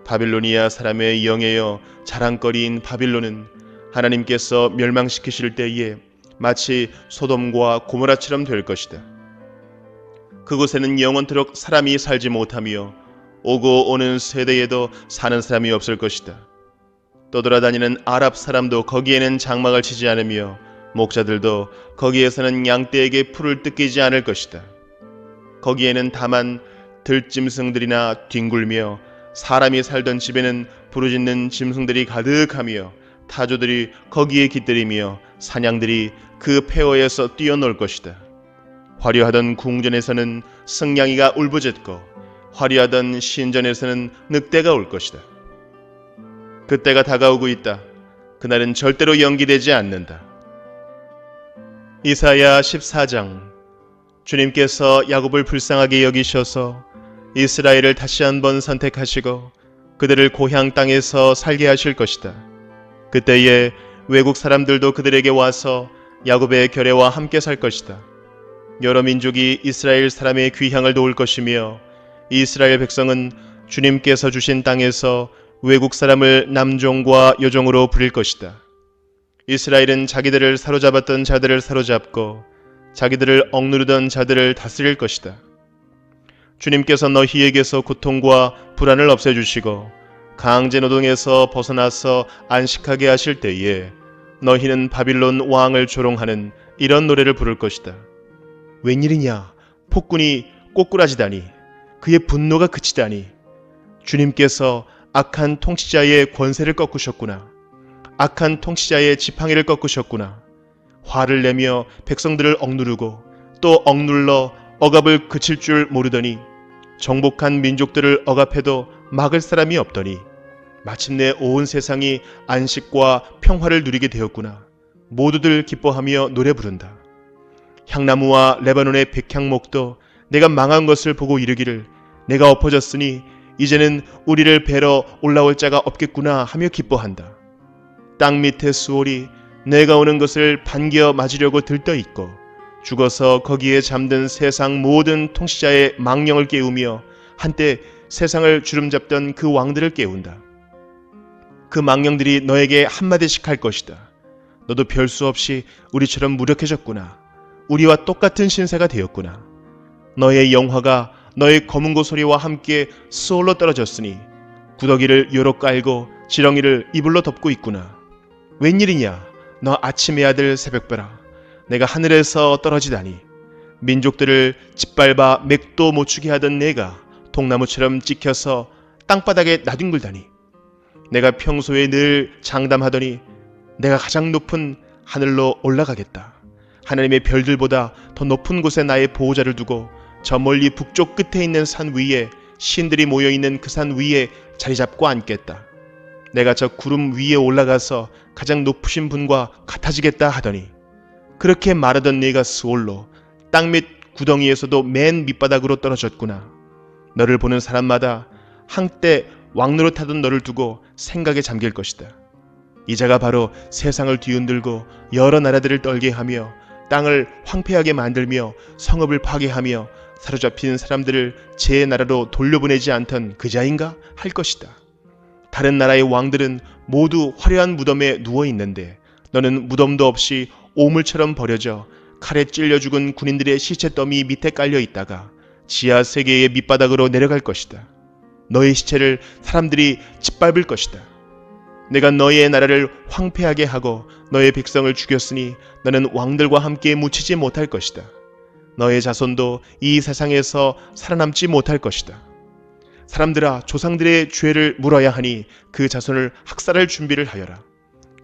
바빌로니아 사람의 영예여 자랑거리인 바빌론은 하나님께서 멸망시키실 때에 마치 소돔과 고모라처럼 될 것이다. 그곳에는 영원토록 사람이 살지 못하며 오고 오는 세대에도 사는 사람이 없을 것이다. 떠돌아다니는 아랍 사람도 거기에는 장막을 치지 않으며 목자들도 거기에서는 양떼에게 풀을 뜯기지 않을 것이다. 거기에는 다만 들짐승들이나 뒹굴며 사람이 살던 집에는 부르짖는 짐승들이 가득하며 타조들이 거기에 깃들이며 사냥들이 그 폐허에서 뛰어놀 것이다. 화려하던 궁전에서는 승냥이가 울부짖고 화려하던 신전에서는 늑대가 올 것이다. 그때가 다가오고 있다. 그날은 절대로 연기되지 않는다. 이사야 14장. 주님께서 야곱을 불쌍하게 여기셔서 이스라엘을 다시 한번 선택하시고 그들을 고향 땅에서 살게 하실 것이다. 그때에 외국 사람들도 그들에게 와서 야곱의 결례와 함께 살 것이다. 여러 민족이 이스라엘 사람의 귀향을 도울 것이며 이스라엘 백성은 주님께서 주신 땅에서 외국 사람을 남종과 여종으로 부릴 것이다. 이스라엘은 자기들을 사로잡았던 자들을 사로잡고 자기들을 억누르던 자들을 다스릴 것이다. 주님께서 너희에게서 고통과 불안을 없애주시고 강제 노동에서 벗어나서 안식하게 하실 때에 너희는 바빌론 왕을 조롱하는 이런 노래를 부를 것이다. 웬일이냐? 폭군이 꼬꾸라지다니, 그의 분노가 그치다니. 주님께서 악한 통치자의 권세를 꺾으셨구나. 악한 통치자의 지팡이를 꺾으셨구나. 화를 내며 백성들을 억누르고 또 억눌러 억압을 그칠 줄 모르더니 정복한 민족들을 억압해도 막을 사람이 없더니 마침내 온 세상이 안식과 평화를 누리게 되었구나. 모두들 기뻐하며 노래 부른다. 향나무와 레바논의 백향목도 내가 망한 것을 보고 이르기를 내가 엎어졌으니 이제는 우리를 베러 올라올 자가 없겠구나 하며 기뻐한다. 땅 밑의 수월이 내가 오는 것을 반겨 맞으려고 들떠있고 죽어서 거기에 잠든 세상 모든 통치자의 망령을 깨우며 한때 세상을 주름잡던 그 왕들을 깨운다. 그 망령들이 너에게 한마디씩 할 것이다. 너도 별 수 없이 우리처럼 무력해졌구나. 우리와 똑같은 신세가 되었구나. 너의 영화가 너의 검은 고소리와 함께 수월로 떨어졌으니 구더기를 요로 깔고 지렁이를 이불로 덮고 있구나. 웬일이냐? 너 아침의 아들 새벽별아, 내가 하늘에서 떨어지다니. 민족들을 짓밟아 맥도 못 추게 하던 내가 통나무처럼 찍혀서 땅바닥에 나뒹굴다니. 내가 평소에 늘 장담하더니 내가 가장 높은 하늘로 올라가겠다. 하나님의 별들보다 더 높은 곳에 나의 보호자를 두고 저 멀리 북쪽 끝에 있는 산 위에 신들이 모여있는 그 산 위에 자리 잡고 앉겠다. 내가 저 구름 위에 올라가서 가장 높으신 분과 같아지겠다 하더니 그렇게 말하던 네가 스올로 땅밑 구덩이에서도 맨 밑바닥으로 떨어졌구나. 너를 보는 사람마다 한때 왕노릇하던 너를 두고 생각에 잠길 것이다. 이자가 바로 세상을 뒤흔들고 여러 나라들을 떨게 하며 땅을 황폐하게 만들며 성읍을 파괴하며 사로잡힌 사람들을 제 나라로 돌려보내지 않던 그자인가 할 것이다. 다른 나라의 왕들은 모두 화려한 무덤에 누워있는데 너는 무덤도 없이 오물처럼 버려져 칼에 찔려 죽은 군인들의 시체 더미 밑에 깔려있다가 지하 세계의 밑바닥으로 내려갈 것이다. 너의 시체를 사람들이 짓밟을 것이다. 내가 너의 나라를 황폐하게 하고 너의 백성을 죽였으니 너는 왕들과 함께 묻히지 못할 것이다. 너의 자손도 이 세상에서 살아남지 못할 것이다. 사람들아, 조상들의 죄를 물어야 하니 그 자손을 학살할 준비를 하여라.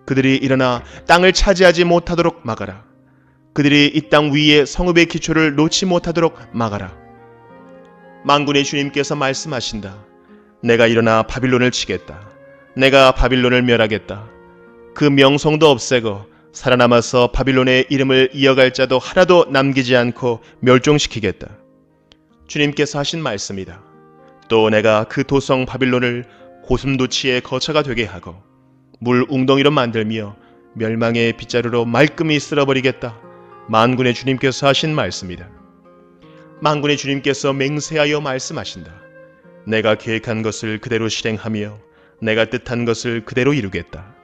그들이 일어나 땅을 차지하지 못하도록 막아라. 그들이 이 땅 위에 성읍의 기초를 놓지 못하도록 막아라. 만군의 주님께서 말씀하신다. 내가 일어나 바빌론을 치겠다. 내가 바빌론을 멸하겠다. 그 명성도 없애고 살아남아서 바빌론의 이름을 이어갈 자도 하나도 남기지 않고 멸종시키겠다. 주님께서 하신 말씀이다. 또 내가 그 도성 바빌론을 고슴도치의 거처가 되게 하고 물 웅덩이로 만들며 멸망의 빗자루로 말끔히 쓸어버리겠다. 만군의 주님께서 하신 말씀이다. 만군의 주님께서 맹세하여 말씀하신다. 내가 계획한 것을 그대로 실행하며 내가 뜻한 것을 그대로 이루겠다.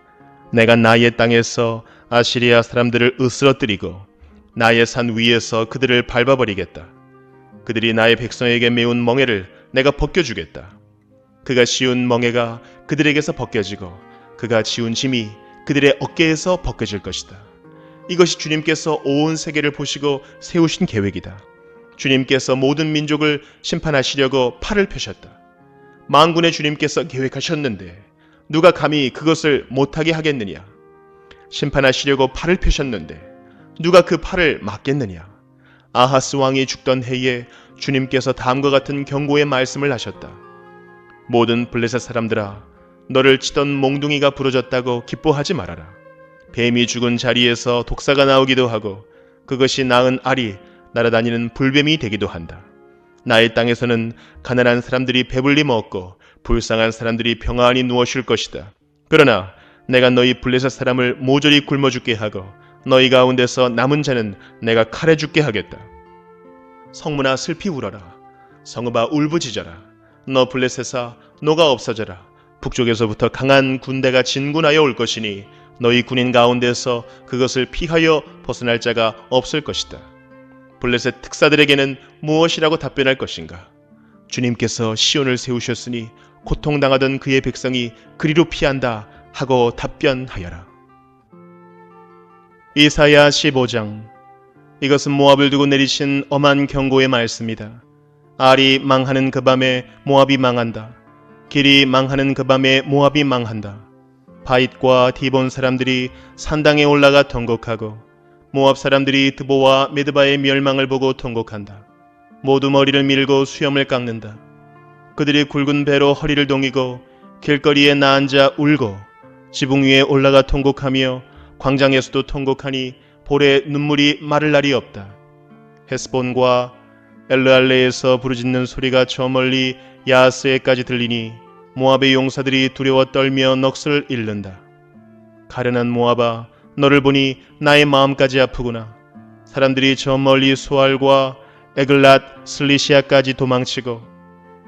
내가 나의 땅에서 아시리아 사람들을 으스러뜨리고 나의 산 위에서 그들을 밟아버리겠다. 그들이 나의 백성에게 메운 멍에를 내가 벗겨주겠다. 그가 씌운 멍에가 그들에게서 벗겨지고 그가 지운 짐이 그들의 어깨에서 벗겨질 것이다. 이것이 주님께서 온 세계를 보시고 세우신 계획이다. 주님께서 모든 민족을 심판하시려고 팔을 펴셨다. 만군의 주님께서 계획하셨는데 누가 감히 그것을 못하게 하겠느냐? 심판하시려고 팔을 펴셨는데 누가 그 팔을 막겠느냐? 아하스 왕이 죽던 해에 주님께서 다음과 같은 경고의 말씀을 하셨다. 모든 블레셋 사람들아, 너를 치던 몽둥이가 부러졌다고 기뻐하지 말아라. 뱀이 죽은 자리에서 독사가 나오기도 하고 그것이 낳은 알이 날아다니는 불뱀이 되기도 한다. 나의 땅에서는 가난한 사람들이 배불리 먹고 불쌍한 사람들이 평안히 누워 쉴 것이다. 그러나 내가 너희 블레셋 사람을 모조리 굶어 죽게 하고 너희 가운데서 남은 자는 내가 칼에 죽게 하겠다. 성문아 슬피 울어라. 성읍아 울부짖어라. 너 블레셋아 노가 없어져라. 북쪽에서부터 강한 군대가 진군하여 올 것이니 너희 군인 가운데서 그것을 피하여 벗어날 자가 없을 것이다. 블레셋 특사들에게는 무엇이라고 답변할 것인가? 주님께서 시온을 세우셨으니 고통당하던 그의 백성이 그리로 피한다 하고 답변하여라. 이사야 15장. 이것은 모압을 두고 내리신 엄한 경고의 말씀이다. 알이 망하는 그 밤에 모압이 망한다. 길이 망하는 그 밤에 모압이 망한다. 바잇과 디본 사람들이 산당에 올라가 통곡하고 모압 사람들이 드보와 메드바의 멸망을 보고 통곡한다. 모두 머리를 밀고 수염을 깎는다. 그들이 굵은 배로 허리를 동이고 길거리에 나앉아 울고 지붕 위에 올라가 통곡하며 광장에서도 통곡하니 볼에 눈물이 마를 날이 없다. 헤스본과 엘르알레에서 부르짖는 소리가 저 멀리 야하스에까지 들리니 모압의 용사들이 두려워 떨며 넋을 잃는다. 가련한 모압아, 너를 보니 나의 마음까지 아프구나. 사람들이 저 멀리 소알과 에글랏 슬리시아까지 도망치고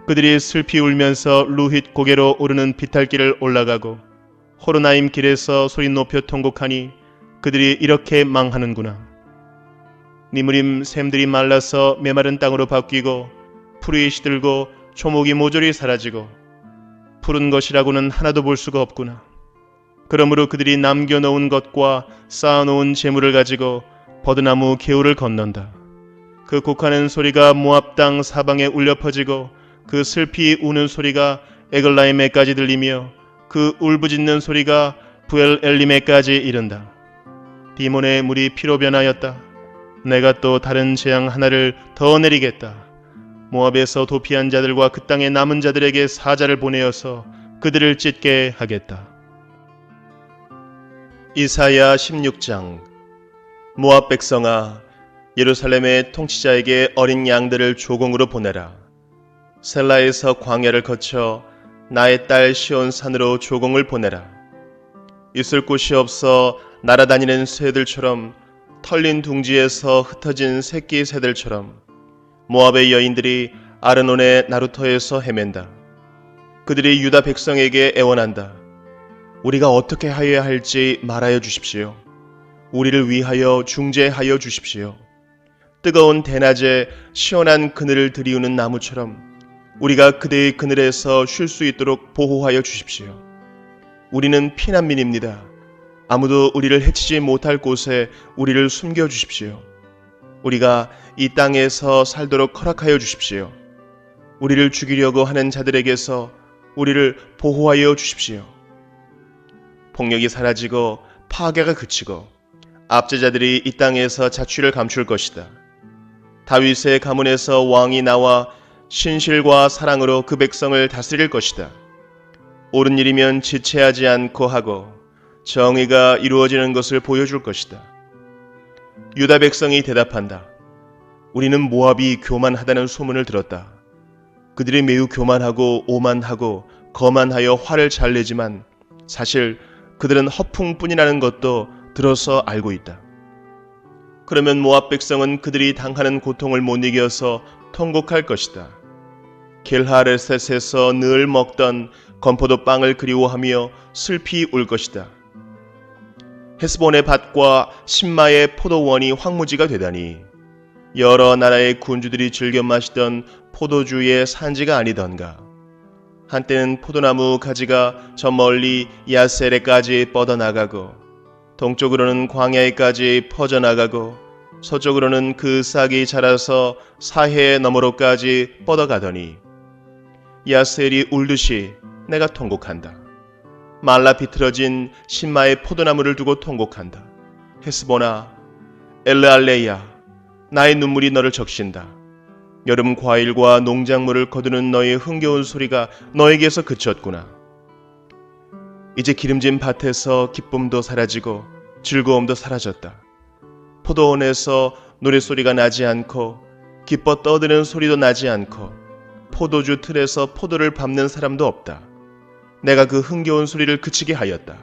그들이 슬피 울면서 루힛 고개로 오르는 비탈길을 올라가고 호르나임 길에서 소리 높여 통곡하니 그들이 이렇게 망하는구나. 니무림 샘들이 말라서 메마른 땅으로 바뀌고 풀이 시들고 초목이 모조리 사라지고 푸른 것이라고는 하나도 볼 수가 없구나. 그러므로 그들이 남겨놓은 것과 쌓아놓은 재물을 가지고 버드나무 개울을 건넌다. 그 곡하는 소리가 모압 땅 사방에 울려 퍼지고 그 슬피 우는 소리가 에글라임에까지 들리며 그 울부짖는 소리가 부엘 엘림에까지 이른다. 디몬의 물이 피로 변하였다. 내가 또 다른 재앙 하나를 더 내리겠다. 모압에서 도피한 자들과 그 땅의 남은 자들에게 사자를 보내어서 그들을 찢게 하겠다. 이사야 16장. 모압 백성아, 예루살렘의 통치자에게 어린 양들을 조공으로 보내라. 셀라에서 광야를 거쳐 나의 딸 시온 산으로 조공을 보내라. 있을 곳이 없어 날아다니는 새들처럼 털린 둥지에서 흩어진 새끼 새들처럼 모압의 여인들이 아르논의 나루터에서 헤맨다. 그들이 유다 백성에게 애원한다. 우리가 어떻게 하여야 할지 말하여 주십시오. 우리를 위하여 중재하여 주십시오. 뜨거운 대낮에 시원한 그늘을 들이우는 나무처럼 우리가 그대의 그늘에서 쉴 수 있도록 보호하여 주십시오. 우리는 피난민입니다. 아무도 우리를 해치지 못할 곳에 우리를 숨겨주십시오. 우리가 이 땅에서 살도록 허락하여 주십시오. 우리를 죽이려고 하는 자들에게서 우리를 보호하여 주십시오. 폭력이 사라지고 파괴가 그치고 압제자들이 이 땅에서 자취를 감출 것이다. 다윗의 가문에서 왕이 나와 신실과 사랑으로 그 백성을 다스릴 것이다. 옳은 일이면 지체하지 않고 하고 정의가 이루어지는 것을 보여줄 것이다. 유다 백성이 대답한다. 우리는 모압이 교만하다는 소문을 들었다. 그들이 매우 교만하고 오만하고 거만하여 화를 잘 내지만 사실 그들은 허풍뿐이라는 것도 들어서 알고 있다. 그러면 모압 백성은 그들이 당하는 고통을 못 이겨서 통곡할 것이다. 길하레셋에서 늘 먹던 건포도 빵을 그리워하며 슬피 울 것이다. 헤스본의 밭과 신마의 포도원이 황무지가 되다니 여러 나라의 군주들이 즐겨 마시던 포도주의 산지가 아니던가. 한때는 포도나무 가지가 저 멀리 야세레까지 뻗어나가고 동쪽으로는 광야에까지 퍼져나가고 서쪽으로는 그 싹이 자라서 사해 너머로까지 뻗어가더니 야셀이 울듯이 내가 통곡한다. 말라 비틀어진 신마의 포도나무를 두고 통곡한다. 헤스보나, 엘르알레야, 나의 눈물이 너를 적신다. 여름 과일과 농작물을 거두는 너의 흥겨운 소리가 너에게서 그쳤구나. 이제 기름진 밭에서 기쁨도 사라지고 즐거움도 사라졌다. 포도원에서 노랫소리가 나지 않고 기뻐 떠드는 소리도 나지 않고 포도주 틀에서 포도를 밟는 사람도 없다. 내가 그 흥겨운 소리를 그치게 하였다.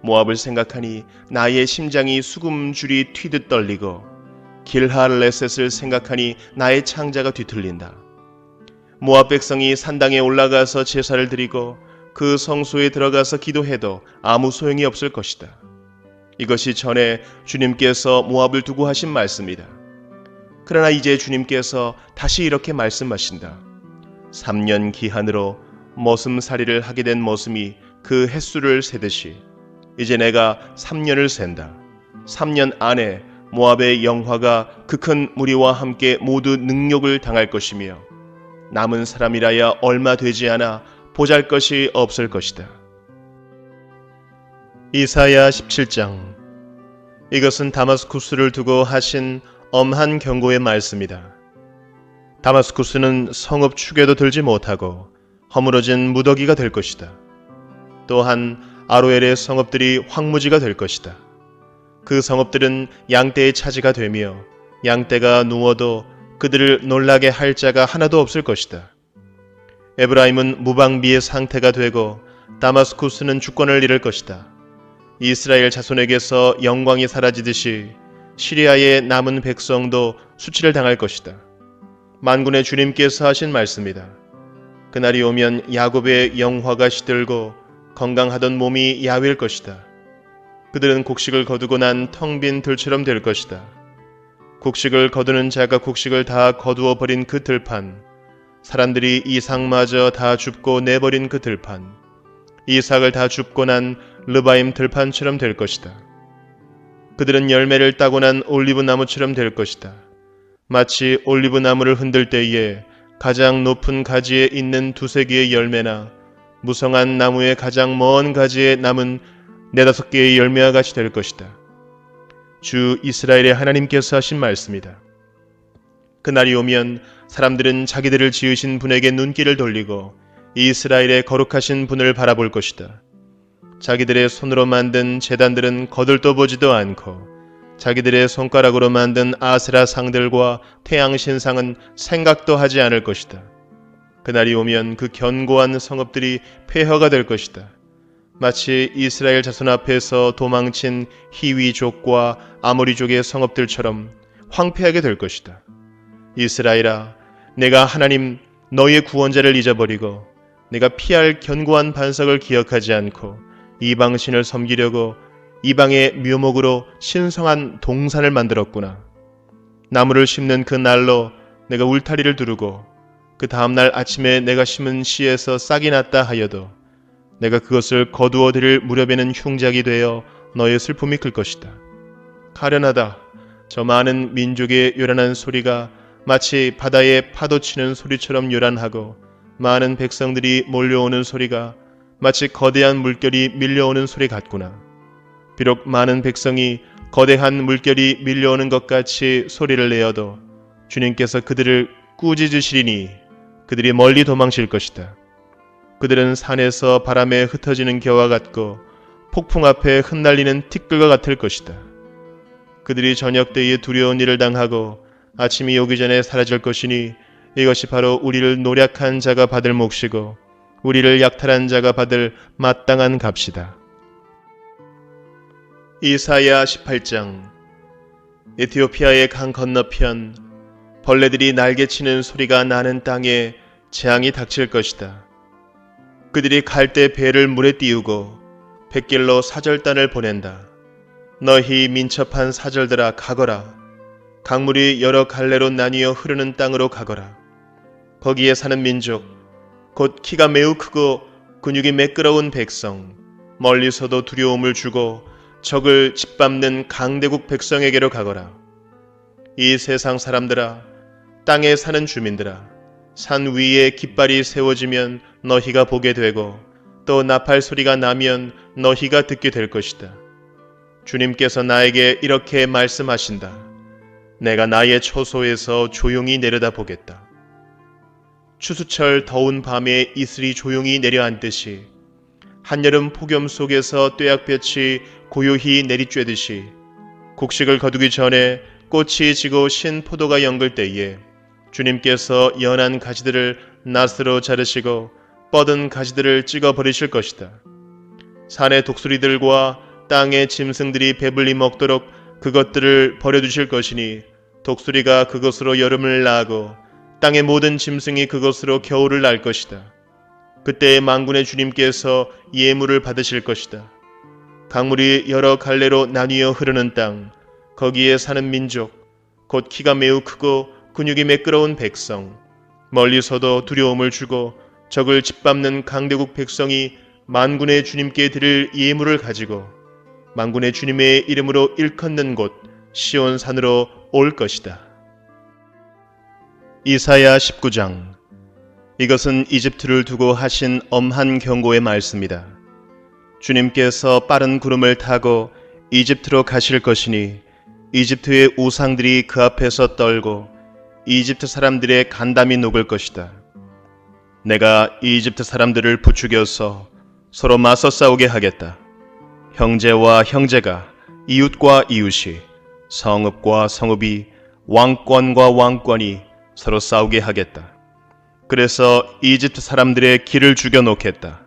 모압을 생각하니 나의 심장이 수금줄이 튀듯 떨리고 길하레셋을 생각하니 나의 창자가 뒤틀린다. 모압 백성이 산당에 올라가서 제사를 드리고 그 성소에 들어가서 기도해도 아무 소용이 없을 것이다. 이것이 전에 주님께서 모압을 두고 하신 말씀이다. 그러나 이제 주님께서 다시 이렇게 말씀하신다. 3년 기한으로 머슴살이를 하게 된 머슴이 그 횟수를 세듯이 이제 내가 3년을 센다. 3년 안에 모압의 영화가 그 큰 무리와 함께 모두 능욕을 당할 것이며 남은 사람이라야 얼마 되지 않아 보잘것이 없을 것이다. 이사야 17장. 이것은 다마스쿠스를 두고 하신 엄한 경고의 말씀이다. 다마스쿠스는 성읍 축에도 들지 못하고 허물어진 무더기가 될 것이다. 또한 아로엘의 성읍들이 황무지가 될 것이다. 그 성읍들은 양떼의 차지가 되며 양떼가 누워도 그들을 놀라게 할 자가 하나도 없을 것이다. 에브라임은 무방비의 상태가 되고 다마스쿠스는 주권을 잃을 것이다. 이스라엘 자손에게서 영광이 사라지듯이 시리아의 남은 백성도 수치를 당할 것이다. 만군의 주님께서 하신 말씀이다. 그날이 오면 야곱의 영화가 시들고 건강하던 몸이 야위일 것이다. 그들은 곡식을 거두고 난 텅 빈 들처럼 될 것이다. 곡식을 거두는 자가 곡식을 다 거두어 버린 그 들판, 사람들이 이삭마저 다 줍고 내버린 그 들판, 이삭을 다 줍고 난 르바임 들판처럼 될 것이다. 그들은 열매를 따고 난 올리브 나무처럼 될 것이다. 마치 올리브 나무를 흔들 때에 가장 높은 가지에 있는 두세 개의 열매나 무성한 나무의 가장 먼 가지에 남은 네다섯 개의 열매와 같이 될 것이다. 주 이스라엘의 하나님께서 하신 말씀이다. 그날이 오면 사람들은 자기들을 지으신 분에게 눈길을 돌리고 이스라엘의 거룩하신 분을 바라볼 것이다. 자기들의 손으로 만든 제단들은 거들떠보지도 않고 자기들의 손가락으로 만든 아세라 상들과 태양 신상은 생각도 하지 않을 것이다. 그날이 오면 그 견고한 성읍들이 폐허가 될 것이다. 마치 이스라엘 자손 앞에서 도망친 히위족과 아모리족의 성읍들처럼 황폐하게 될 것이다. 이스라엘아, 내가 하나님 너희의 구원자를 잊어버리고 내가 피할 견고한 반석을 기억하지 않고 이방신을 섬기려고 이방의 묘목으로 신성한 동산을 만들었구나. 나무를 심는 그 날로 내가 울타리를 두르고 그 다음날 아침에 내가 심은 씨에서 싹이 났다 하여도 내가 그것을 거두어 드릴 무렵에는 흉작이 되어 너의 슬픔이 클 것이다. 가련하다. 저 많은 민족의 요란한 소리가 마치 바다에 파도치는 소리처럼 요란하고 많은 백성들이 몰려오는 소리가 마치 거대한 물결이 밀려오는 소리 같구나. 비록 많은 백성이 거대한 물결이 밀려오는 것 같이 소리를 내어도 주님께서 그들을 꾸짖으시리니 그들이 멀리 도망칠 것이다. 그들은 산에서 바람에 흩어지는 겨와 같고 폭풍 앞에 흩날리는 티끌과 같을 것이다. 그들이 저녁 때에 두려운 일을 당하고 아침이 오기 전에 사라질 것이니 이것이 바로 우리를 노략한 자가 받을 몫이고 우리를 약탈한 자가 받을 마땅한 값이다. 이사야 18장. 에티오피아의 강 건너편 벌레들이 날개치는 소리가 나는 땅에 재앙이 닥칠 것이다. 그들이 갈대 배를 물에 띄우고 뱃길로 사절단을 보낸다. 너희 민첩한 사절들아 가거라. 강물이 여러 갈래로 나뉘어 흐르는 땅으로 가거라. 거기에 사는 민족, 곧 키가 매우 크고 근육이 매끄러운 백성, 멀리서도 두려움을 주고 적을 짓밟는 강대국 백성에게로 가거라. 이 세상 사람들아, 땅에 사는 주민들아, 산 위에 깃발이 세워지면 너희가 보게 되고 또 나팔 소리가 나면 너희가 듣게 될 것이다. 주님께서 나에게 이렇게 말씀하신다. 내가 나의 처소에서 조용히 내려다보겠다. 추수철 더운 밤에 이슬이 조용히 내려앉듯이 한여름 폭염 속에서 뙤약볕이 고요히 내리쬐듯이 곡식을 거두기 전에 꽃이 지고 신 포도가 연글 때에 주님께서 연한 가지들을 낫으로 자르시고 뻗은 가지들을 찍어 버리실 것이다. 산의 독수리들과 땅의 짐승들이 배불리 먹도록 그것들을 버려두실 것이니 독수리가 그것으로 여름을 나고 땅의 모든 짐승이 그것으로 겨울을 날 것이다. 그때 만군의 주님께서 예물을 받으실 것이다. 강물이 여러 갈래로 나뉘어 흐르는 땅, 거기에 사는 민족, 곧 키가 매우 크고 근육이 매끄러운 백성, 멀리서도 두려움을 주고 적을 짓밟는 강대국 백성이 만군의 주님께 드릴 예물을 가지고 만군의 주님의 이름으로 일컫는 곳 시온 산으로 올 것이다. 이사야 19장. 이것은 이집트를 두고 하신 엄한 경고의 말씀이다. 주님께서 빠른 구름을 타고 이집트로 가실 것이니 이집트의 우상들이 그 앞에서 떨고 이집트 사람들의 간담이 녹을 것이다. 내가 이집트 사람들을 부추겨서 서로 맞서 싸우게 하겠다. 형제와 형제가, 이웃과 이웃이, 성읍과 성읍이, 왕권과 왕권이 서로 싸우게 하겠다. 그래서 이집트 사람들의 길을 죽여놓겠다.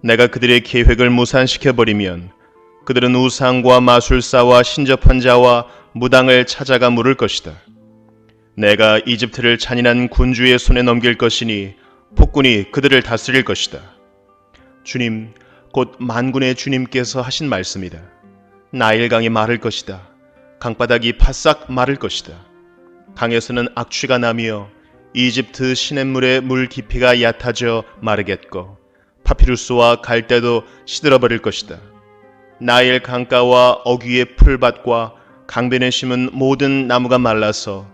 내가 그들의 계획을 무산시켜버리면 그들은 우상과 마술사와 신접한 자와 무당을 찾아가 물을 것이다. 내가 이집트를 잔인한 군주의 손에 넘길 것이니 폭군이 그들을 다스릴 것이다. 주님, 곧 만군의 주님께서 하신 말씀이다. 나일강이 마를 것이다. 강바닥이 바싹 마를 것이다. 강에서는 악취가 나며 이집트 시냇물의 물 깊이가 얕아져 마르겠고 파피루스와 갈대도 시들어버릴 것이다. 나일 강가와 어귀의 풀밭과 강변에 심은 모든 나무가 말라서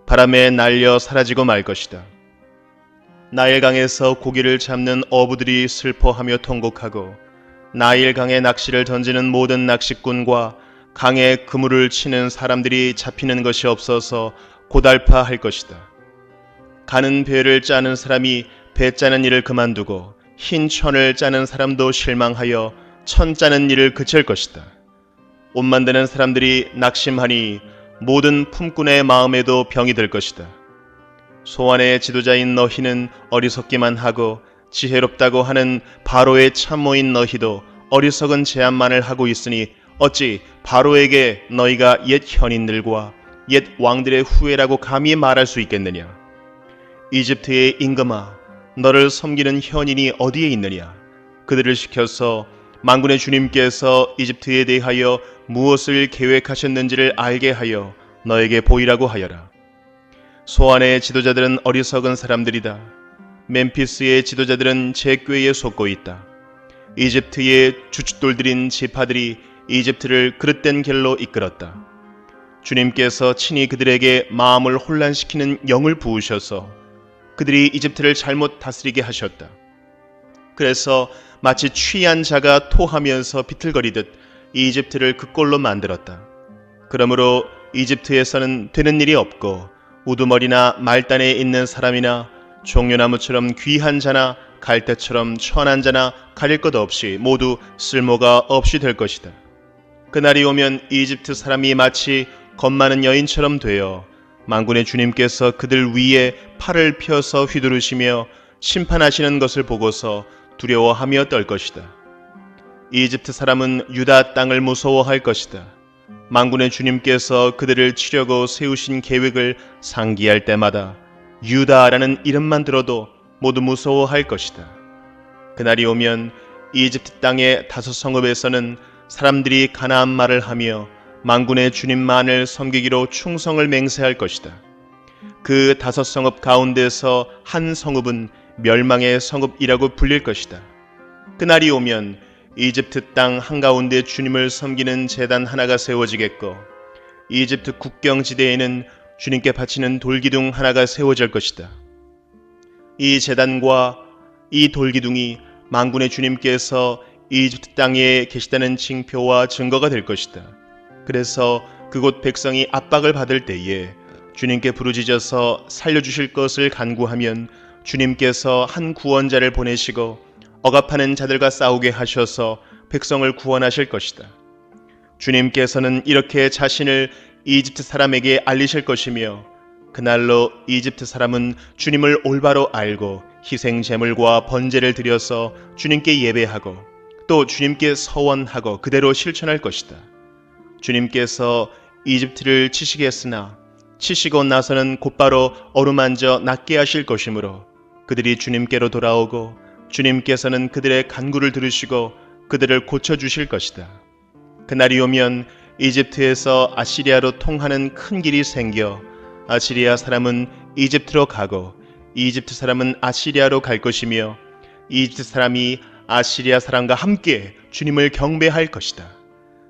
바람에 날려 사라지고 말 것이다. 나일강에서 고기를 잡는 어부들이 슬퍼하며 통곡하고 나일강에 낚시를 던지는 모든 낚시꾼과 강에 그물을 치는 사람들이 잡히는 것이 없어서 고달파할 것이다. 가는 배를 짜는 사람이 배 짜는 일을 그만두고 흰 천을 짜는 사람도 실망하여 천 짜는 일을 그칠 것이다. 옷 만드는 사람들이 낙심하니 모든 품꾼의 마음에도 병이 들 것이다. 소환의 지도자인 너희는 어리석기만 하고 지혜롭다고 하는 바로의 참모인 너희도 어리석은 제안만을 하고 있으니 어찌 바로에게 너희가 옛 현인들과 옛 왕들의 후예라고 감히 말할 수 있겠느냐? 이집트의 임금아, 너를 섬기는 현인이 어디에 있느냐? 그들을 시켜서 만군의 주님께서 이집트에 대하여 무엇을 계획하셨는지를 알게 하여 너에게 보이라고 하여라. 소안의 지도자들은 어리석은 사람들이다. 멤피스의 지도자들은 제 꾀에 속고 있다. 이집트의 주춧돌들인 지파들이 이집트를 그릇된 길로 이끌었다. 주님께서 친히 그들에게 마음을 혼란시키는 영을 부으셔서 그들이 이집트를 잘못 다스리게 하셨다. 그래서 마치 취한 자가 토하면서 비틀거리듯 이집트를 그 꼴로 만들었다. 그러므로 이집트에서는 되는 일이 없고 우두머리나 말단에 있는 사람이나 종려나무처럼 귀한 자나 갈대처럼 천한 자나 가릴 것 없이 모두 쓸모가 없이 될 것이다. 그날이 오면 이집트 사람이 마치 겁 많은 여인처럼 되어 만군의 주님께서 그들 위에 팔을 펴서 휘두르시며 심판하시는 것을 보고서 두려워하며 떨 것이다. 이집트 사람은 유다 땅을 무서워할 것이다. 만군의 주님께서 그들을 치려고 세우신 계획을 상기할 때마다 유다라는 이름만 들어도 모두 무서워할 것이다. 그날이 오면 이집트 땅의 5 성읍에서는 사람들이 가나안 말을 하며 만군의 주님만을 섬기기로 충성을 맹세할 것이다. 그 5 성읍 가운데서 한 성읍은 멸망의 성읍이라고 불릴 것이다. 그날이 오면 이집트 땅 한가운데 주님을 섬기는 제단 하나가 세워지겠고 이집트 국경지대에는 주님께 바치는 돌기둥 하나가 세워질 것이다. 이 제단과 이 돌기둥이 만군의 주님께서 이집트 땅에 계시다는 징표와 증거가 될 것이다. 그래서 그곳 백성이 압박을 받을 때에 주님께 부르짖어서 살려주실 것을 간구하면 주님께서 한 구원자를 보내시고 억압하는 자들과 싸우게 하셔서 백성을 구원하실 것이다. 주님께서는 이렇게 자신을 이집트 사람에게 알리실 것이며 그날로 이집트 사람은 주님을 올바로 알고 희생 제물과 번제를 드려서 주님께 예배하고 또 주님께 서원하고 그대로 실천할 것이다. 주님께서 이집트를 치시겠으나 치시고 나서는 곧바로 어루만져 낫게 하실 것이므로 그들이 주님께로 돌아오고 주님께서는 그들의 간구를 들으시고 그들을 고쳐주실 것이다. 그날이 오면 이집트에서 아시리아로 통하는 큰 길이 생겨 아시리아 사람은 이집트로 가고 이집트 사람은 아시리아로 갈 것이며 이집트 사람이 아시리아 사람과 함께 주님을 경배할 것이다.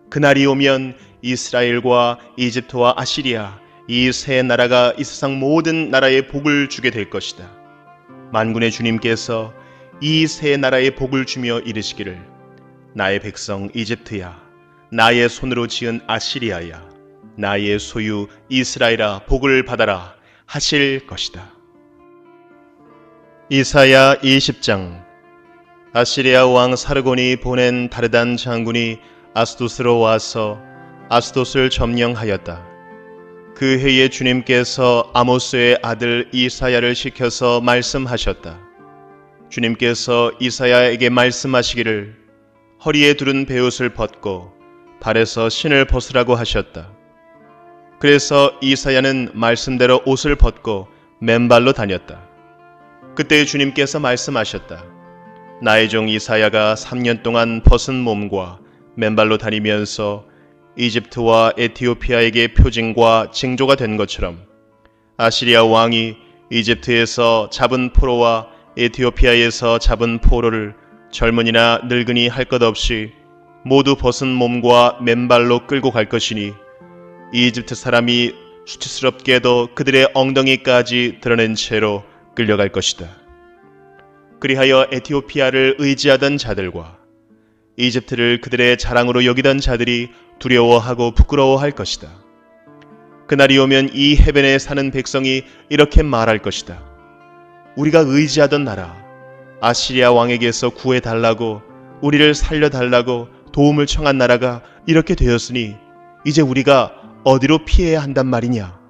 그날이 오면 이스라엘과 이집트와 아시리아 이 세 나라가 이 세상 모든 나라에 복을 주게 될 것이다. 만군의 주님께서 이 세 나라에 복을 주며 이르시기를 나의 백성 이집트야, 나의 손으로 지은 아시리아야, 나의 소유 이스라엘아 복을 받아라 하실 것이다. 이사야 20장. 아시리아 왕 사르곤이 보낸 다르단 장군이 아스돗으로 와서 아스돗을 점령하였다. 그 해에 주님께서 아모스의 아들 이사야를 시켜서 말씀하셨다. 주님께서 이사야에게 말씀하시기를 허리에 두른 베옷을 벗고 발에서 신을 벗으라고 하셨다. 그래서 이사야는 말씀대로 옷을 벗고 맨발로 다녔다. 그때 주님께서 말씀하셨다. 나의 종 이사야가 3년 동안 벗은 몸과 맨발로 다니면서 이집트와 에티오피아에게 표징과 징조가 된 것처럼 아시리아 왕이 이집트에서 잡은 포로와 에티오피아에서 잡은 포로를 젊은이나 늙은이 할 것 없이 모두 벗은 몸과 맨발로 끌고 갈 것이니 이집트 사람이 수치스럽게도 그들의 엉덩이까지 드러낸 채로 끌려갈 것이다. 그리하여 에티오피아를 의지하던 자들과 이집트를 그들의 자랑으로 여기던 자들이 두려워하고 부끄러워할 것이다. 그날이 오면 이 해변에 사는 백성이 이렇게 말할 것이다. 우리가 의지하던 나라 아시리아 왕에게서 구해달라고 우리를 살려달라고 도움을 청한 나라가 이렇게 되었으니 이제 우리가 어디로 피해야 한단 말이냐.